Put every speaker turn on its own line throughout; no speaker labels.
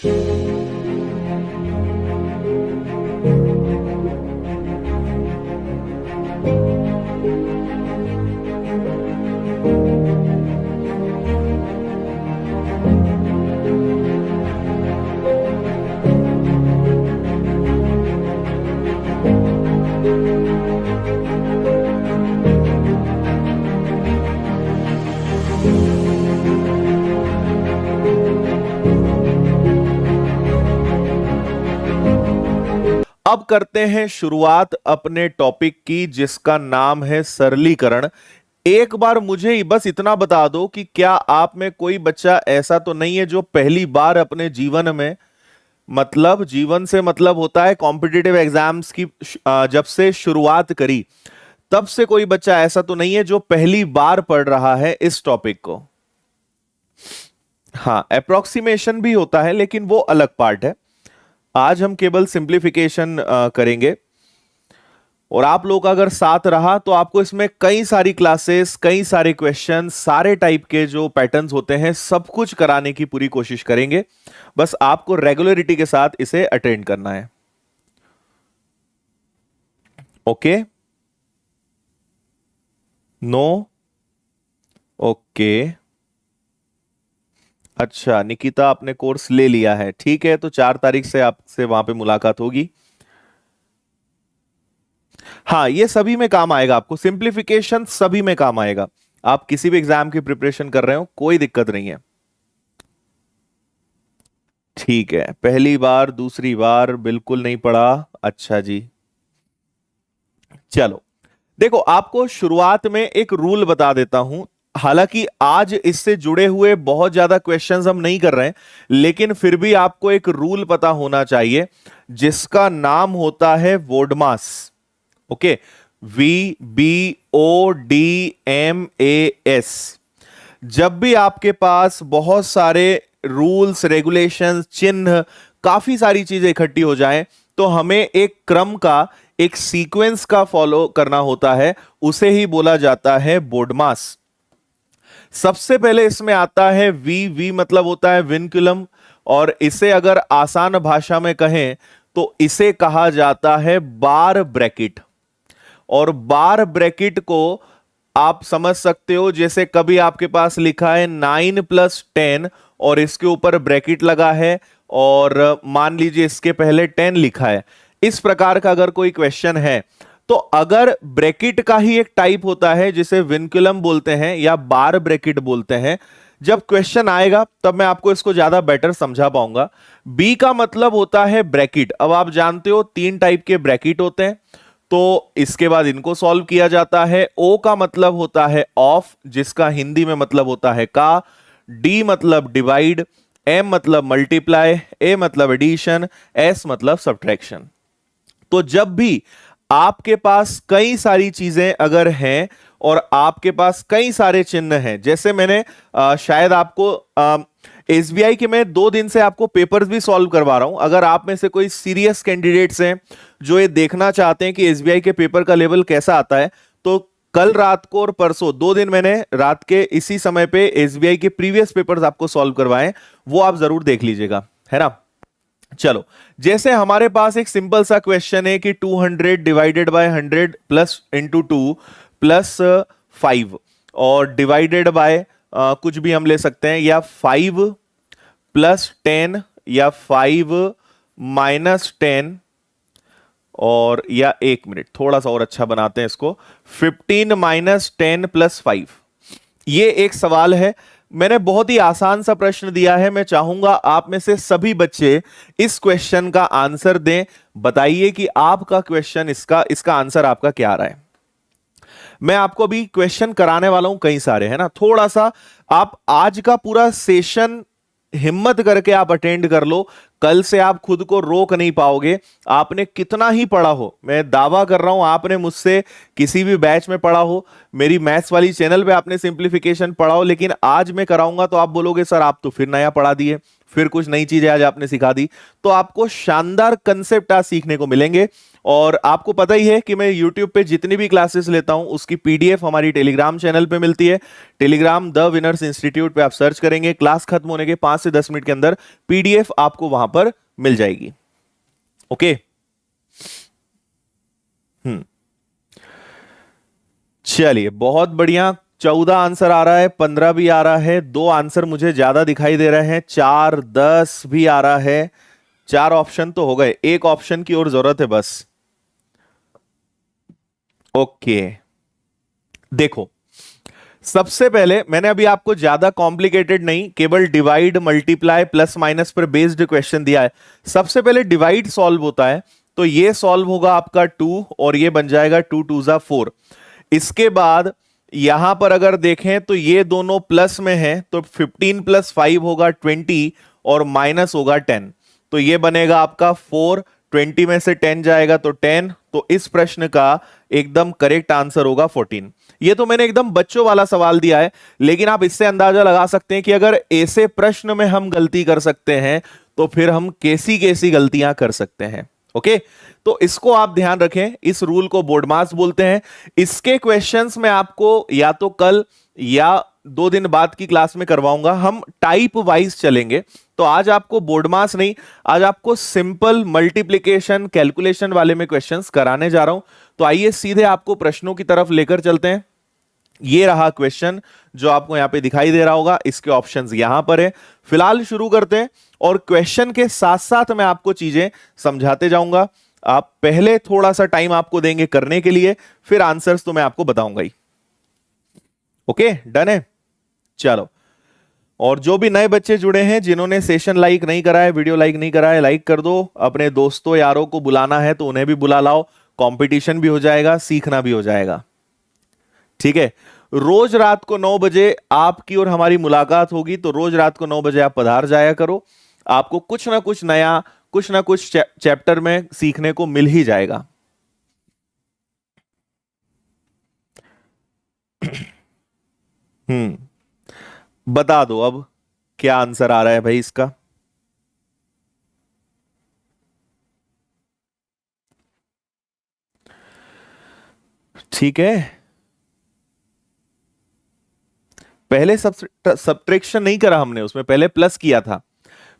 अब करते हैं शुरुआत अपने टॉपिक की, जिसका नाम है सरलीकरण। एक बार मुझे बस इतना बता दो कि क्या आप में कोई बच्चा ऐसा तो नहीं है जो पहली बार अपने जीवन में, मतलब जीवन से मतलब होता है कॉम्पिटिटिव एग्जाम्स की, जब से शुरुआत करी तब से कोई बच्चा ऐसा तो नहीं है जो पहली बार पढ़ रहा है इस टॉपिक को। हाँ, अप्रोक्सीमेशन भी होता है लेकिन वो अलग पार्ट है। आज हम केवल सिंप्लीफिकेशन करेंगे, और आप लोग अगर साथ रहा तो आपको इसमें कई सारी क्लासेस, कई सारे क्वेश्चन, सारे टाइप के जो पैटर्न्स होते हैं सब कुछ कराने की पूरी कोशिश करेंगे। बस आपको रेगुलरिटी के साथ इसे अटेंड करना है। ओके? नो? ओके। अच्छा निकिता, आपने कोर्स ले लिया है, ठीक है, तो 4 तारीख से आपसे वहां पे मुलाकात होगी। हाँ, ये सभी में काम आएगा, आपको सिंप्लीफिकेशन सभी में काम आएगा। आप किसी भी एग्जाम की प्रिपरेशन कर रहे हो, कोई दिक्कत नहीं है। ठीक है, पहली बार दूसरी बार बिल्कुल नहीं पढ़ा, अच्छा जी। चलो देखो, आपको शुरुआत में एक रूल बता देता हूं। हालांकि आज इससे जुड़े हुए बहुत ज्यादा क्वेश्चंस हम नहीं कर रहे हैं, लेकिन फिर भी आपको एक रूल पता होना चाहिए जिसका नाम होता है वोडमास। Okay, VBODMAS। जब भी आपके पास बहुत सारे रूल्स, रेगुलेशंस, चिन्ह, काफी सारी चीजें इकट्ठी हो जाएं, तो हमें एक क्रम का, एक सीक्वेंस का फॉलो करना होता है, उसे ही बोला जाता है बोर्डमास। सबसे पहले इसमें आता है वी मतलब होता है विनक्यूलम, और इसे अगर आसान भाषा में कहें तो इसे कहा जाता है बार ब्रैकेट। और बार ब्रैकेट को आप समझ सकते हो जैसे कभी आपके पास लिखा है 9 + 10 और इसके ऊपर ब्रैकेट लगा है, और मान लीजिए इसके पहले 10 लिखा है। इस प्रकार का अगर कोई क्वेश्चन है तो अगर ब्रैकेट का ही एक टाइप होता है जिसे विनक्यूलम बोलते हैं या बार ब्रैकेट बोलते हैं, जब क्वेश्चन आएगा तब मैं आपको इसको ज्यादा बेटर समझा पाऊंगा। बी का मतलब होता है ब्रैकेट। अब आप जानते हो 3 टाइप के ब्रैकेट होते हैं, तो इसके बाद इनको सॉल्व किया जाता है। ओ का मतलब होता है ऑफ, जिसका हिंदी में मतलब होता है का। डी मतलब डिवाइड, एम मतलब मल्टीप्लाई, ए मतलब एडिशन, एस मतलब सब्ट्रैक्शन। तो जब भी आपके पास कई सारी चीजें अगर हैं और आपके पास कई सारे चिन्ह हैं, जैसे मैंने शायद आपको एसबीआई के मैं 2 दिन से आपको पेपर्स भी सॉल्व करवा रहा हूं। अगर आप में से कोई सीरियस कैंडिडेट्स हैं जो ये देखना चाहते हैं कि एसबीआई के पेपर का लेवल कैसा आता है, तो कल रात को और परसों 2 दिन मैंने रात के इसी समय पे एसबीआई के प्रीवियस पेपर्स आपको सॉल्व करवाए, वो आप जरूर देख लीजिएगा, है ना। चलो, जैसे हमारे पास एक सिंपल सा क्वेश्चन है कि 200 divided by 100 plus into 2 plus 5 और डिवाइडेड बाय कुछ भी हम ले सकते हैं, या 5 + 10 या 5 - 10, और या 1 मिनट थोड़ा सा और अच्छा बनाते हैं इसको, 15 - 10 + 5। ये एक सवाल है, मैंने बहुत ही आसान सा प्रश्न दिया है। मैं चाहूंगा आप में से सभी बच्चे इस क्वेश्चन का आंसर दें। बताइए कि आपका क्वेश्चन, इसका आंसर आपका क्या आ रहा है। मैं आपको अभी क्वेश्चन कराने वाला हूं, कई सारे, है ना। थोड़ा सा आप आज का पूरा सेशन हिम्मत करके आप अटेंड कर लो, कल से आप खुद को रोक नहीं पाओगे। आपने कितना ही पढ़ा हो, मैं दावा कर रहा हूं आपने मुझसे किसी भी बैच में पढ़ा हो, मेरी मैथ्स वाली चैनल पे आपने सिंप्लीफिकेशन पढ़ा हो, लेकिन आज मैं कराऊंगा तो आप बोलोगे सर आप तो फिर नया पढ़ा दिए, फिर कुछ नई चीजें आज आपने सिखा दी, तो आपको शानदार कंसेप्ट आज सीखने को मिलेंगे। और आपको पता ही है कि मैं YouTube पे जितनी भी क्लासेस लेता हूं उसकी PDF हमारी टेलीग्राम चैनल पे मिलती है। टेलीग्राम द विनर्स इंस्टीट्यूट पे आप सर्च करेंगे, क्लास खत्म होने के 5 से 10 मिनट के अंदर PDF आपको वहां पर मिल जाएगी। ओके, चलिए बहुत बढ़िया। 14 आंसर आ रहा है, 15 भी आ रहा है, 2 आंसर मुझे ज्यादा दिखाई दे रहे हैं, 4, 10 भी आ रहा है। 4 ऑप्शन तो हो गए, एक ऑप्शन की और जरूरत है बस। ओके, देखो सबसे पहले मैंने अभी आपको ज्यादा कॉम्प्लिकेटेड नहीं, केवल डिवाइड मल्टीप्लाई प्लस माइनस पर बेस्ड क्वेश्चन दिया है। सबसे पहले डिवाइड सॉल्व होता है, तो ये सॉल्व होगा आपका 2 और ये बन जाएगा 2 2 जा 4। इसके बाद यहां पर अगर देखें तो ये दोनों प्लस में है, तो 15 + 5 होगा 20 और माइनस होगा 10, तो ये बनेगा आपका 4। 20 में से 10 जाएगा तो 10, तो इस प्रश्न का एकदम करेक्ट आंसर होगा 14। ये तो मैंने एकदम बच्चों वाला सवाल दिया है, लेकिन आप इससे अंदाजा लगा सकते हैं कि अगर ऐसे प्रश्न में हम गलती कर सकते हैं तो फिर हम कैसी कैसी गलतियां कर सकते हैं। ओके, तो इसको आप ध्यान रखें, इस रूल को बोर्ड मास बोलते हैं। इसके क्वेश्चंस में आपको या तो कल या 2 दिन बाद की क्लास में करवाऊंगा, हम टाइप वाइज चलेंगे। तो आज आपको बोर्ड मास नहीं, आज आपको सिंपल मल्टीप्लिकेशन कैलकुलेशन वाले में क्वेश्चंस कराने जा रहा हूं। तो आइए सीधे आपको प्रश्नों की तरफ लेकर चलते हैं। ये रहा क्वेश्चन जो आपको यहां पे दिखाई दे रहा होगा, इसके ऑप्शंस यहां पर है। फिलहाल शुरू करते हैं, और क्वेश्चन के साथ साथ मैं आपको चीजें समझाते जाऊंगा। आप पहले थोड़ा सा टाइम आपको देंगे करने के लिए, फिर आंसर्स तो मैं आपको बताऊंगा ही। ओके, डन है, चलो। और जो भी नए बच्चे जुड़े हैं, जिन्होंने सेशन लाइक नहीं करा है, वीडियो लाइक नहीं करा है, लाइक कर दो। अपने दोस्तों यारों को बुलाना है तो उन्हें भी बुला लाओ, कंपटीशन भी हो जाएगा, सीखना भी हो जाएगा। ठीक है, रोज रात को 9 बजे आपकी और हमारी मुलाकात होगी, तो रोज रात को 9 बजे आप पधार जाया करो। आपको कुछ ना कुछ नया, कुछ ना कुछ चैप्टर में सीखने को मिल ही जाएगा। बता दो अब क्या आंसर आ रहा है भाई इसका। ठीक है, पहले सब्ट्रैक्शन नहीं करा हमने, उसमें पहले प्लस किया था।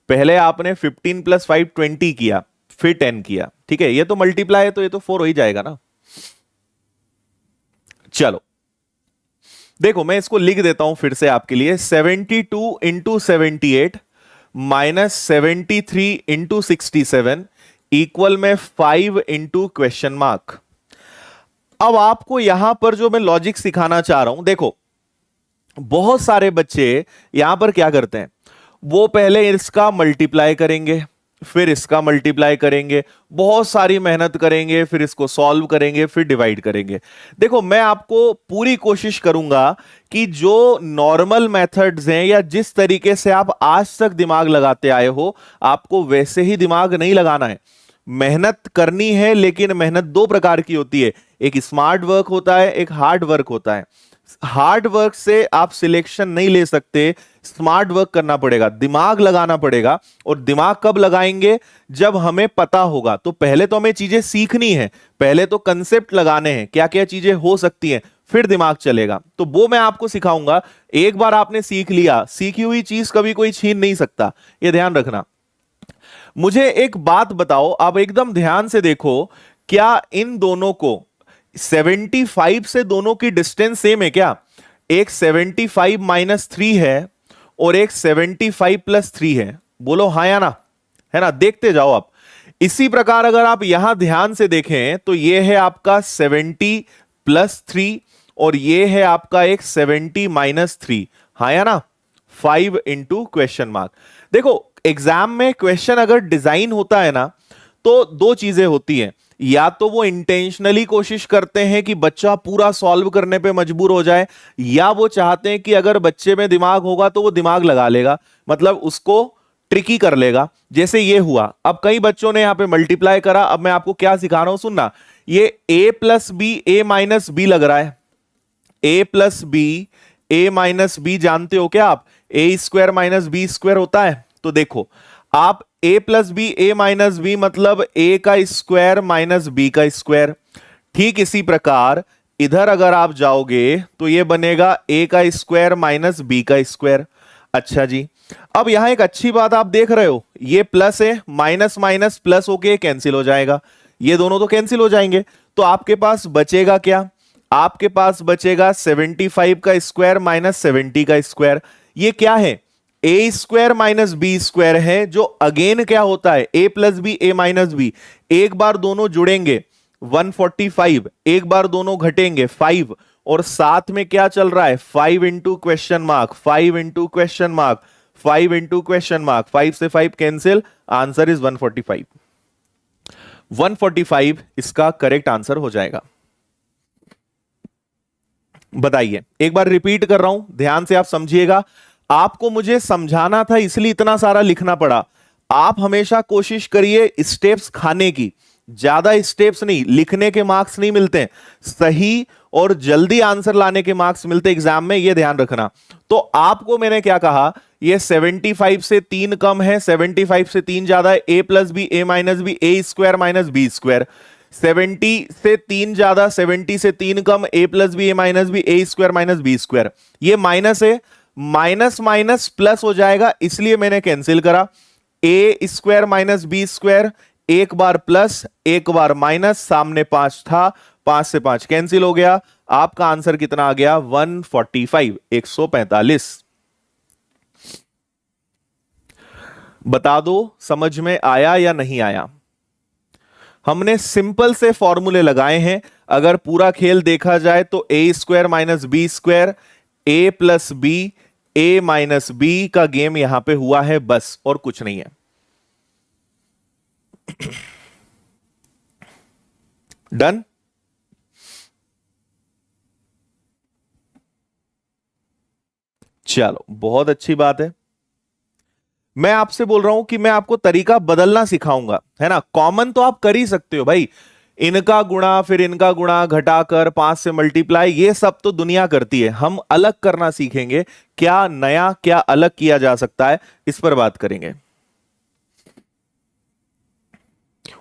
पहले आपने 15 + 5 20 किया, फिर 10 किया। ठीक है, ये तो मल्टीप्लाई है तो ये तो 4 हो ही जाएगा ना। चलो देखो, मैं इसको लिख देता हूं फिर से आपके लिए। 72 × 78 माइनस 73 × 67 इक्वल में 5 × क्वेश्चन मार्क। अब आपको यहां पर जो मैं लॉजिक सिखाना चाह रहा हूं, देखो बहुत सारे बच्चे यहां पर क्या करते हैं, वो पहले इसका मल्टीप्लाई करेंगे, फिर इसका मल्टीप्लाई करेंगे, बहुत सारी मेहनत करेंगे, फिर इसको सॉल्व करेंगे, फिर डिवाइड करेंगे। देखो मैं आपको पूरी कोशिश करूंगा कि जो नॉर्मल मेथड्स हैं या जिस तरीके से आप आज तक दिमाग लगाते आए हो, आपको वैसे ही दिमाग नहीं लगाना है। मेहनत करनी है, लेकिन मेहनत 2 प्रकार की होती है, एक स्मार्ट वर्क होता है, एक हार्ड वर्क होता है। हार्ड वर्क से आप सिलेक्शन नहीं ले सकते, स्मार्ट वर्क करना पड़ेगा, दिमाग लगाना पड़ेगा। और दिमाग कब लगाएंगे, जब हमें पता होगा। तो पहले तो हमें चीजें सीखनी है, पहले तो कंसेप्ट लगाने हैं, क्या क्या चीजें हो सकती हैं, फिर दिमाग चलेगा। तो वो मैं आपको सिखाऊंगा। एक बार आपने सीख लिया, सीखी हुई चीज कभी कोई छीन नहीं सकता, ये ध्यान रखना। मुझे एक बात बताओ, आप एकदम ध्यान से देखो, क्या इन दोनों को 75 से दोनों की डिस्टेंस सेम है क्या? एक 75 - 3 है और एक 75 + 3 है। बोलो हाँ या ना, है ना? देखते जाओ आप। इसी प्रकार अगर आप यहां ध्यान से देखें तो यह है आपका 70 + 3 और यह है आपका एक 70 - 3, हाँ या ना? 5 × क्वेश्चन मार्क। देखो एग्जाम में क्वेश्चन अगर डिजाइन होता है ना, तो 2 चीजें होती हैं, या तो वो इंटेंशनली कोशिश करते हैं कि बच्चा पूरा सॉल्व करने पे मजबूर हो जाए, या वो चाहते हैं कि अगर बच्चे में दिमाग होगा तो वो दिमाग लगा लेगा, मतलब उसको ट्रिकी कर लेगा। जैसे ये हुआ, अब कई बच्चों ने यहां पे मल्टीप्लाई करा। अब मैं आपको क्या सिखा रहा हूं, सुनना। ये a + b a - b लग रहा है, a + b a - b जानते हो क्या आप? a² - b² होता है, तो देखो, आप a plus B, A minus B मतलब a का स्क्वायर माइनस b का स्क्वायर। ठीक इसी प्रकार इधर अगर आप जाओगे तो ये बनेगा a का स्क्वायर माइनस b का स्क्वायर। अच्छा जी, अब यहां एक अच्छी बात आप देख रहे हो, ये प्लस है, माइनस माइनस प्लस होके कैंसिल हो जाएगा, ये दोनों तो कैंसिल हो जाएंगे। तो आपके पास बचेगा क्या? आपके पास बचेगा 75 का स्क्वायर माइनस 70 का स्क्वायर। ये क्या है? ए स्क्वायर माइनस बी स्क्वायर है, जो अगेन क्या होता है, ए plus B, A minus B. एक बार दोनों जुड़ेंगे 145, एक बार दोनों घटेंगे 5, और साथ में क्या चल रहा है, 5 into question mark, 5 into question mark, 5 into question mark, 5 से 5 कैंसिल, आंसर इज 145। 145 इसका करेक्ट आंसर हो जाएगा। बताइए, एक बार रिपीट कर रहा हूं, ध्यान से आप समझिएगा। आपको मुझे समझाना था इसलिए इतना सारा लिखना पड़ा। आप हमेशा कोशिश करिए स्टेप्स खाने की, ज्यादा स्टेप्स नहीं, लिखने के मार्क्स नहीं मिलते, सही और जल्दी आंसर लाने के मार्क्स मिलते एग्जाम में, ये ध्यान रखना। तो आपको मैंने क्या कहा, ये 75 से 3 कम है, 75 से 3 ज्यादा है, a plus B, A minus B, A square minus B square. 70 से 3 ज्यादा, 70 से 3 कम, a plus B, A minus B, A square minus B square. ये माइनस है, माइनस माइनस प्लस हो जाएगा, इसलिए मैंने कैंसिल करा। A square minus B square, एक बार प्लस एक बार माइनस, सामने 5 था, 5 से 5 कैंसिल हो गया। आपका आंसर कितना आ गया, 145, 145। बता दो समझ में आया या नहीं आया। हमने सिंपल से फॉर्मूले लगाए हैं। अगर पूरा खेल देखा जाए तो ए square minus B square, A plus B, A minus B का गेम यहां पे हुआ है, बस और कुछ नहीं है। डन। चलो, बहुत अच्छी बात है। मैं आपसे बोल रहा हूं कि मैं आपको तरीका बदलना सिखाऊंगा, है ना। कॉमन तो आप कर ही सकते हो भाई, इनका गुणा फिर इनका गुणा घटाकर 5 से मल्टीप्लाई, ये सब तो दुनिया करती है। हम अलग करना सीखेंगे, क्या नया क्या अलग किया जा सकता है, इस पर बात करेंगे।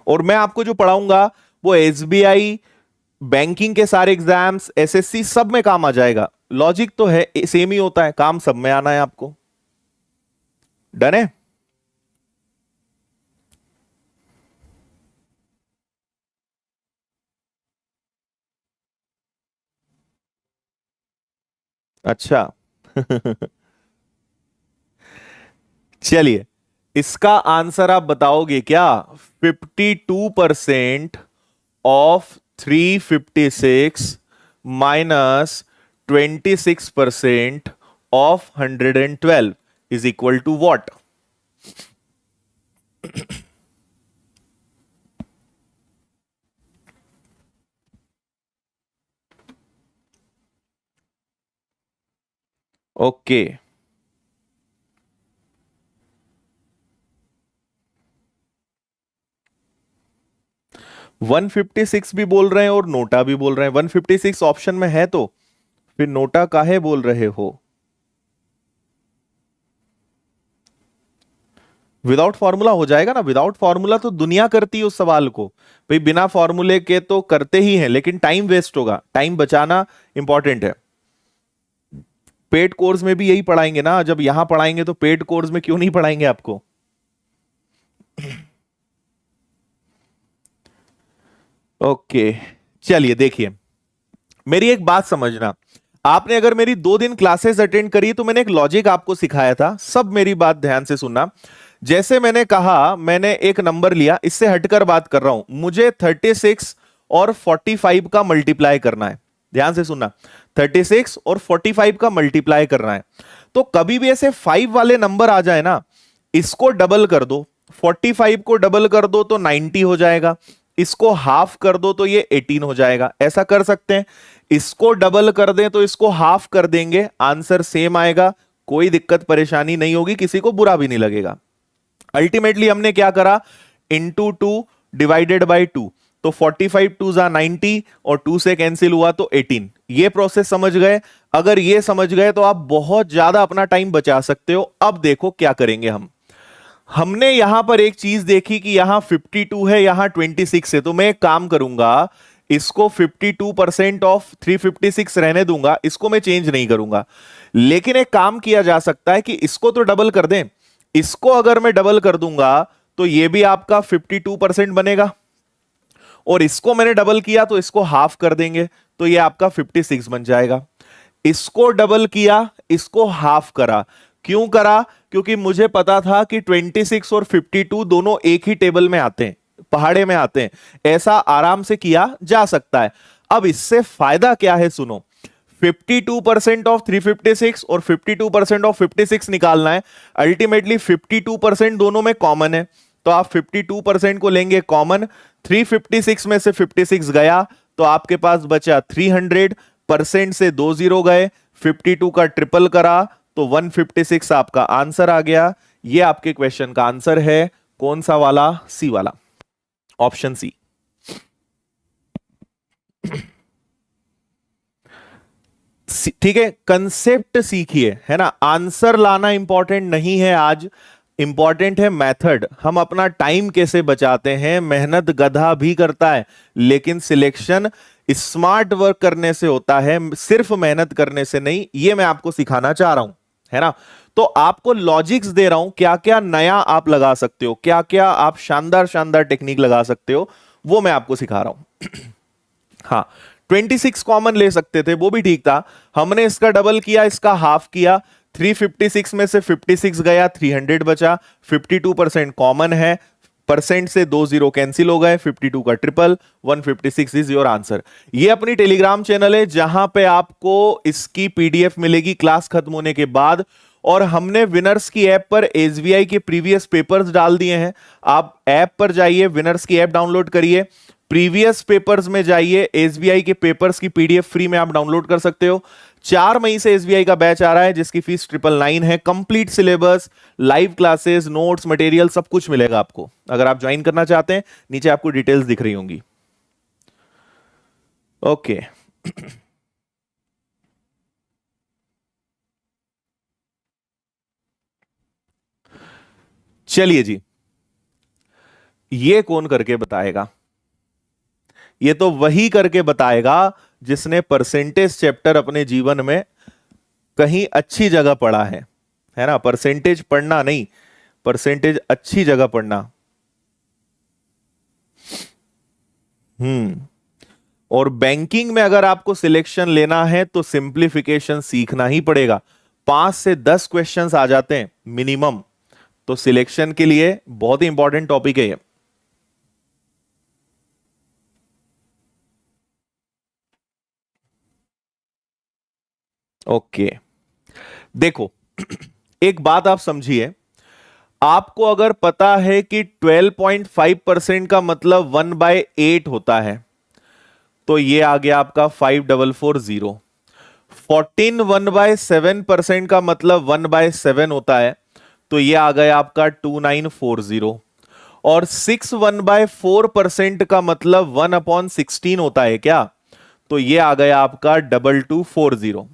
और मैं आपको जो पढ़ाऊंगा वो एसबीआई, बैंकिंग के सारे एग्जाम्स, एसएससी सब में काम आ जाएगा। लॉजिक तो है, सेम ही होता है, काम सब में आना है आपको। डन है। अच्छा चलिए, इसका आंसर आप बताओगे क्या? 52% of 356 minus 26% of 112 is equal to what? Okay, 156 भी बोल रहे हैं और नोटा भी बोल रहे हैं। 156 ऑप्शन में है तो फिर नोटा काहे बोल रहे हो? विदाउट फॉर्मूला हो जाएगा ना। विदाउट फॉर्मूला तो दुनिया करती है उस सवाल को भाई, बिना फॉर्मूले के तो करते ही हैं, लेकिन टाइम वेस्ट होगा। टाइम बचाना इंपॉर्टेंट है। पेड कोर्स में भी यही पढ़ाएंगे ना, जब यहां पढ़ाएंगे तो पेड कोर्स में क्यों नहीं पढ़ाएंगे आपको? ओके, चलिए देखिए, मेरी एक बात समझना। आपने अगर मेरी 2 दिन क्लासेस अटेंड करी तो मैंने एक लॉजिक आपको सिखाया था, सब मेरी बात ध्यान से सुनना। जैसे मैंने कहा, मैंने एक नंबर लिया, इससे हटकर बात कर रहा हूं, मुझे 36 और 45 का मल्टीप्लाई करना है। ध्यान से सुनना, 36 और 45 का मल्टीप्लाई करना है। तो कभी भी ऐसे 5 वाले नंबर आ जाए ना, इसको डबल कर दो, 45 को डबल कर दो तो 90 हो जाएगा, इसको हाफ कर दो तो ये 18 हो जाएगा। ऐसा कर सकते हैं, इसको डबल कर दें तो इसको हाफ कर देंगे, आंसर सेम आएगा, कोई दिक्कत परेशानी नहीं होगी, किसी को बुरा भी नहीं लगेगा। अल्टीमेटली हमने क्या करा, इंटू 2 डिवाइडेड बाई 2, तो 45 2 जा 90 और 2 से कैंसिल हुआ तो 18। ये प्रोसेस समझ गए? अगर ये समझ गए तो आप बहुत ज्यादा अपना टाइम बचा सकते हो। अब देखो क्या करेंगे हम। हमने यहां पर एक चीज देखी कि यहां 52 है, यहां 26 है, तो मैं एक काम करूंगा, इसको 52% ऑफ 356 रहने दूंगा, इसको मैं चेंज नहीं करूंगा। लेकिन एक काम किया जा सकता है कि इसको तो डबल कर दें। इसको अगर मैं डबल कर दूंगा तो ये भी आपका 52% बनेगा, और इसको मैंने डबल किया तो इसको हाफ कर देंगे तो ये आपका 56 बन जाएगा। इसको डबल किया, इसको हाफ करा, क्यों करा? क्योंकि मुझे पता था कि 26 और 52 दोनों एक ही टेबल में आते हैं, पहाड़े में आते हैं, ऐसा आराम से किया जा सकता है। अब इससे फायदा क्या है सुनो, 52% ऑफ 356 और 52% ऑफ 56 निकालना है। अल्टीमेटली 52% दोनों में कॉमन है, तो आप 52% को लेंगे कॉमन, 356 में से 56 गया तो आपके पास बचा 300, परसेंट से 2 जीरो गए, 52 का ट्रिपल करा तो 156 आपका आंसर आ गया। ये आपके क्वेश्चन का आंसर है। कौन सा वाला? सी वाला, ऑप्शन सी। ठीक है, कंसेप्ट सीखिए, है ना। आंसर लाना इंपॉर्टेंट नहीं है आज, इंपॉर्टेंट है मेथड। हम अपना टाइम कैसे बचाते हैं। मेहनत गधा भी करता है, लेकिन सिलेक्शन स्मार्ट वर्क करने से होता है, सिर्फ मेहनत करने से नहीं। ये मैं आपको सिखाना चाह रहा हूं, है ना। तो आपको लॉजिक्स दे रहा हूं, क्या क्या नया आप लगा सकते हो, क्या क्या आप शानदार शानदार टेक्निक लगा सकते हो, वो मैं आपको सिखा रहा हूं। हाँ, 26 कॉमन ले सकते थे, वो भी ठीक था। हमने इसका डबल किया, इसका हाफ किया, 356 में से 56 गया, 300 बचा, 52% कॉमन है, परसेंट से 2 जीरो कैंसिल हो गए, 52 का ट्रिपल, 156 इज योर आंसर। ये अपनी टेलीग्राम चैनल है जहां पे आपको इसकी पीडीएफ मिलेगी क्लास खत्म होने के बाद। और हमने विनर्स की ऐप पर एसबीआई के प्रीवियस पेपर्स डाल दिए हैं। आप ऐप पर जाइए, विनर्स की ऐप डाउनलोड करिए, प्रीवियस पेपर्स में जाइए, एसबीआई के पेपर्स की पीडीएफ फ्री में आप डाउनलोड कर सकते हो। 4 मई से एसबीआई का बैच आ रहा है जिसकी फीस 999 है। Complete syllabus, live classes, notes, material सब कुछ मिलेगा आपको। अगर आप ज्वाइन करना चाहते हैं, नीचे आपको डिटेल्स दिख रही होंगी। ओके चलिए जी, ये कौन करके बताएगा? ये तो वही करके बताएगा जिसने परसेंटेज चैप्टर अपने जीवन में कहीं अच्छी जगह पढ़ा है ना। परसेंटेज पढ़ना नहीं, परसेंटेज अच्छी जगह पढ़ना। और बैंकिंग में अगर आपको सिलेक्शन लेना है तो सिंप्लीफिकेशन सीखना ही पड़ेगा। 5 से 10 क्वेश्चंस आ जाते हैं मिनिमम, तो सिलेक्शन के लिए बहुत ही इंपॉर्टेंट टॉपिक है ये। ओके, देखो एक बात आप समझिए, आपको अगर पता है कि 12.5% का मतलब 1/8 होता है, तो ये आ गया आपका 5440। 14 1/7% का मतलब 1/7 होता है, तो ये आ गया आपका 2940। और 6 1/4% का मतलब 1/16 होता है क्या, तो ये आ गया आपका 2240,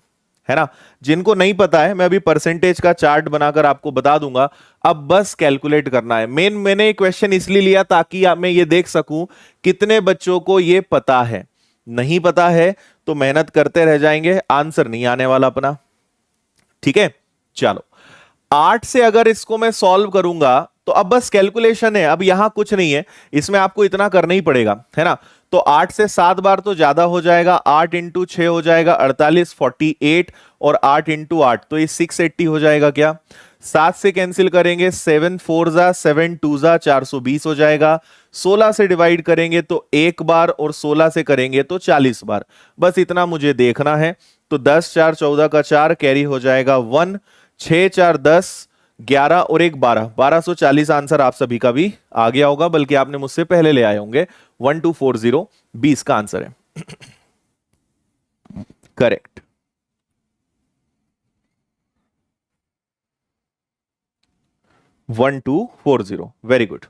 है ना। जिनको नहीं पता है, मैं अभी परसेंटेज का चार्ट बनाकर आपको बता दूंगा, अब बस कैलकुलेट करना है। मैंने क्वेश्चन इसलिए लिया ताकि मैं ये देख सकूं कितने बच्चों को ये पता है। नहीं पता है तो मेहनत करते रह जाएंगे, आंसर नहीं आने वाला अपना। ठीक है, चलो 8 से अगर इसको मैं सॉल्व करूंगा तो अब बस कैलकुलेशन है, अब यहां कुछ नहीं है, इसमें आपको इतना करना ही पड़ेगा, है ना। तो 8 से 7 बार तो ज्यादा हो जाएगा, 8 इंटू 6 हो जाएगा 48, 48, और 8 इंटू 8 तो ये 680 हो जाएगा क्या। 7 से कैंसिल करेंगे, 7 4 जा 7 2 जा 420 हो जाएगा। 16 से डिवाइड करेंगे तो एक बार, और 16 से करेंगे तो 40 बार। बस इतना मुझे देखना है। तो 10 4 14 का 4 कैरी हो जाएगा 1, 6 4 10, 11 और 1 12, 1240 आंसर आप सभी का भी आ गया होगा, बल्कि आपने मुझसे पहले ले आए होंगे। 1240 20 का आंसर है। Correct. One two four zero, very good.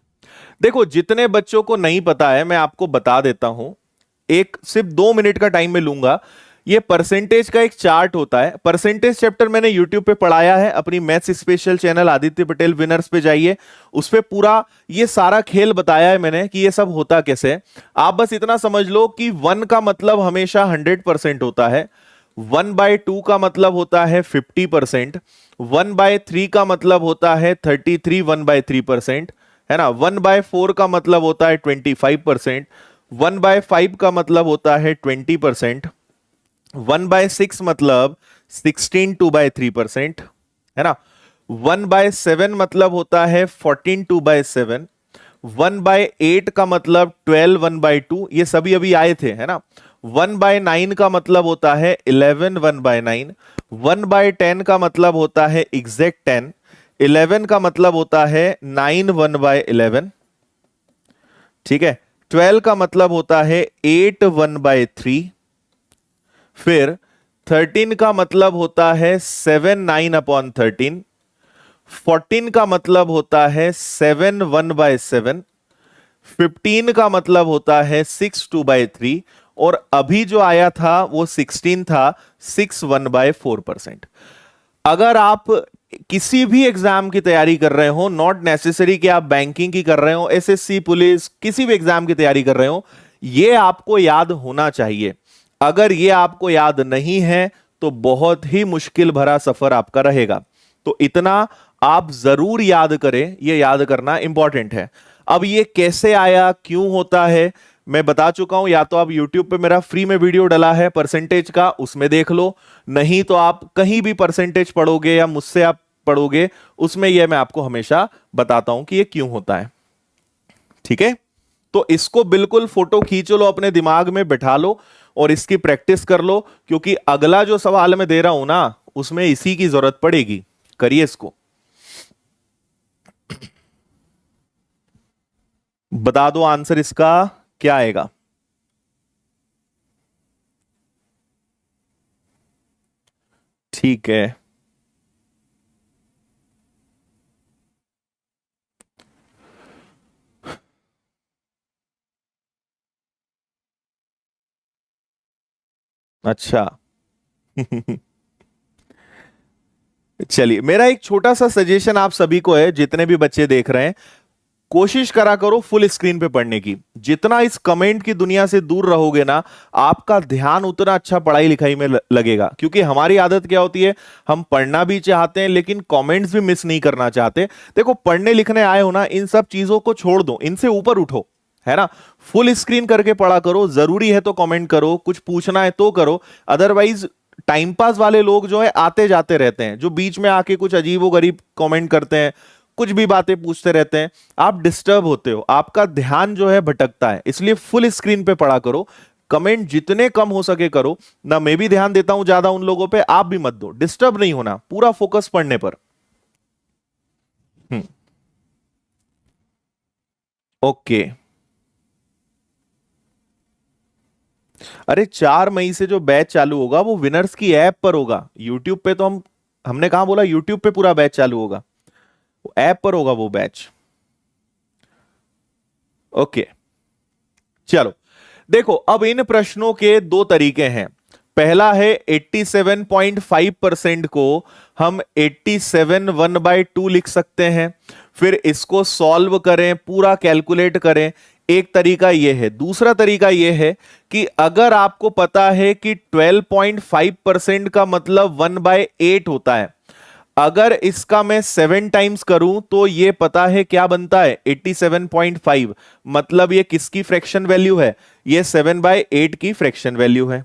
देखो जितने बच्चों को नहीं पता है मैं आपको बता देता हूं, एक सिर्फ 2 मिनट का टाइम में लूंगा। ये परसेंटेज का एक चार्ट होता है। परसेंटेज चैप्टर मैंने यूट्यूब पे पढ़ाया है, अपनी maths special channel Aditya Patel winners पे जाइए, उस पे पूरा ये सारा खेल बताया है मैंने कि ये सब होता कैसे है। आप बस इतना समझ लो कि 1 का मतलब हमेशा 100% होता है, 1/2 का मतलब होता है 50%, 1/3 का मतलब होता है 33 1/3%, है ना। 1/4 का मतलब होता है 25%, 1/5 का मतलब होता है 20%, 1/6 मतलब 16 2/3%, है ना। 1/7 मतलब होता है 14 2/7, 1/8 का मतलब 12 1/2, ये सभी अभी आए थे, है ना। 1/9 का मतलब होता है 11 1/9, 1/10 का मतलब होता है एग्जैक्ट 10, 11 का मतलब होता है 9 1/11, ठीक है। 12 का मतलब होता है 8 1/3, फिर 13 का मतलब होता है 7 9/13, 14 का मतलब होता है 7 1/7, 15 का मतलब होता है 6 2/3, और अभी जो आया था वो 16 था 6 1/4%। अगर आप किसी भी एग्जाम की तैयारी कर रहे हो, नॉट नेसेसरी कि आप बैंकिंग की कर रहे हो, एसएससी पुलिस किसी भी एग्जाम की तैयारी कर रहे हो, ये आपको याद होना चाहिए। अगर ये आपको याद नहीं है तो बहुत ही मुश्किल भरा सफर आपका रहेगा। तो इतना आप जरूर याद करें, ये याद करना इंपॉर्टेंट है। अब ये कैसे आया, क्यों होता है, मैं बता चुका हूं। या तो आप YouTube पे मेरा फ्री में वीडियो डला है परसेंटेज का, उसमें देख लो, नहीं तो आप कहीं भी परसेंटेज पढ़ोगे या मुझसे आप पढ़ोगे, उसमें यह मैं आपको हमेशा बताता हूं कि ये क्यों होता है, ठीक है। तो इसको बिल्कुल फोटो खींच लो, अपने दिमाग में बैठा लो और इसकी प्रैक्टिस कर लो, क्योंकि अगला जो सवाल मैं दे रहा हूं ना, उसमें इसी की जरूरत पड़ेगी। करिए इसको, बता दो आंसर इसका क्या आएगा। ठीक है, अच्छा। चलिए, मेरा एक छोटा सा सजेशन आप सभी को है, जितने भी बच्चे देख रहे हैं, कोशिश करा करो फुल स्क्रीन पे पढ़ने की। जितना इस कमेंट की दुनिया से दूर रहोगे ना, आपका ध्यान उतना अच्छा पढ़ाई लिखाई में लगेगा। क्योंकि हमारी आदत क्या होती है, हम पढ़ना भी चाहते हैं लेकिन कमेंट्स भी मिस नहीं करना चाहते। देखो, पढ़ने लिखने आए हो ना, इन सब चीजों को छोड़ दो, इनसे ऊपर उठो, है ना। फुल स्क्रीन करके पढ़ा करो, जरूरी है तो कमेंट करो, कुछ पूछना है तो करो। अदरवाइज टाइम पास वाले लोग जो है आते जाते रहते हैं, जो बीच में आके कुछ अजीबो गरीब कमेंट करते हैं, कुछ भी बातें पूछते रहते हैं, आप डिस्टर्ब होते हो, आपका ध्यान जो है भटकता है। इसलिए फुल स्क्रीन पे पढ़ा करो, कमेंट जितने कम हो सके करो ना। मैं भी ध्यान देता हूं ज्यादा उन लोगों पे, आप भी मत दो, डिस्टर्ब नहीं होना, पूरा फोकस पढ़ने पर। हम्म, ओके। अरे 4 मई से जो बैच चालू होगा वो विनर्स की ऐप पर होगा। यूट्यूब पे तो हमने कहा बोला यूट्यूब पे पूरा बैच चालू होगा, ऐप पर होगा वो बैच। ओके, चलो देखो, अब इन प्रश्नों के दो तरीके हैं। पहला है 87.5% को हम 87 1/2 लिख सकते हैं, फिर इसको सॉल्व करें, पूरा कैलकुलेट करें। एक तरीका यह है। दूसरा तरीका यह है कि अगर आपको पता है कि 12.5% का मतलब 1/8 होता है, अगर इसका मैं 7 टाइम्स करूं तो ये पता है क्या बनता है, 87.5। मतलब ये किसकी फ्रैक्शन वैल्यू है, ये 7/8 की फ्रैक्शन वैल्यू है।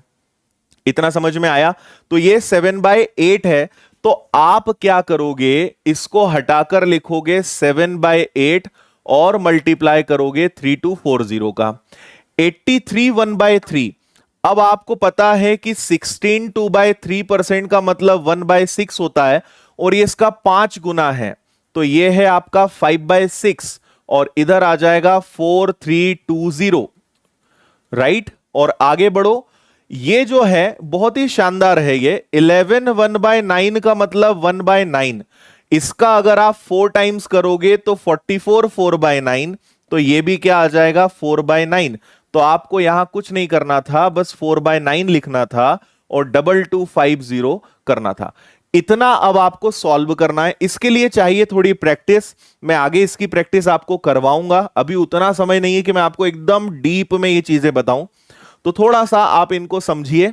इतना समझ में आया। तो ये 7/8 है, तो आप क्या करोगे, इसको हटाकर लिखोगे 7/8 और मल्टीप्लाई करोगे 3240 का। 83 1/3। अब आपको पता है कि 16 2/3% का मतलब 1/6 होता है, और ये इसका 5 गुना है, तो ये है आपका 5/6, और इधर आ जाएगा 4320, राइट। और आगे बढ़ो, ये जो है बहुत ही शानदार है। ये 11 1/9 का मतलब 1/9, इसका अगर आप 4 टाइम्स करोगे तो 44 4/9, तो ये भी क्या आ जाएगा 4/9। तो आपको यहां कुछ नहीं करना था, बस 4/9 लिखना था और 2250 करना था। इतना अब आपको सॉल्व करना है। इसके लिए चाहिए थोड़ी प्रैक्टिस। मैं आगे इसकी प्रैक्टिस आपको करवाऊंगा, अभी उतना समय नहीं है कि मैं आपको एकदम डीप में ये चीजें बताऊं। तो थोड़ा सा आप इनको समझिए।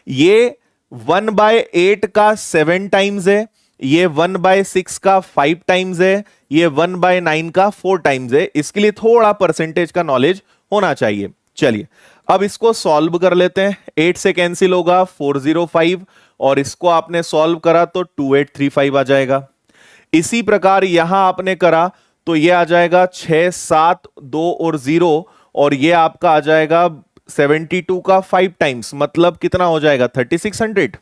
ये 1/8 का 7 टाइम्स है, ये 1/6 का 5 टाइम्स है, ये 1/9 का 4 टाइम्स है। इसके लिए थोड़ा परसेंटेज का नॉलेज होना चाहिए। चलिए अब इसको सॉल्व कर लेते हैं। 8 से कैंसिल होगा 405, और इसको आपने सॉल्व करा तो 2835 आ जाएगा। इसी प्रकार यहां आपने करा तो ये आ जाएगा 6 7 2 और 0, और ये आपका आ जाएगा 72 का 5 टाइम्स, मतलब कितना हो जाएगा 3600।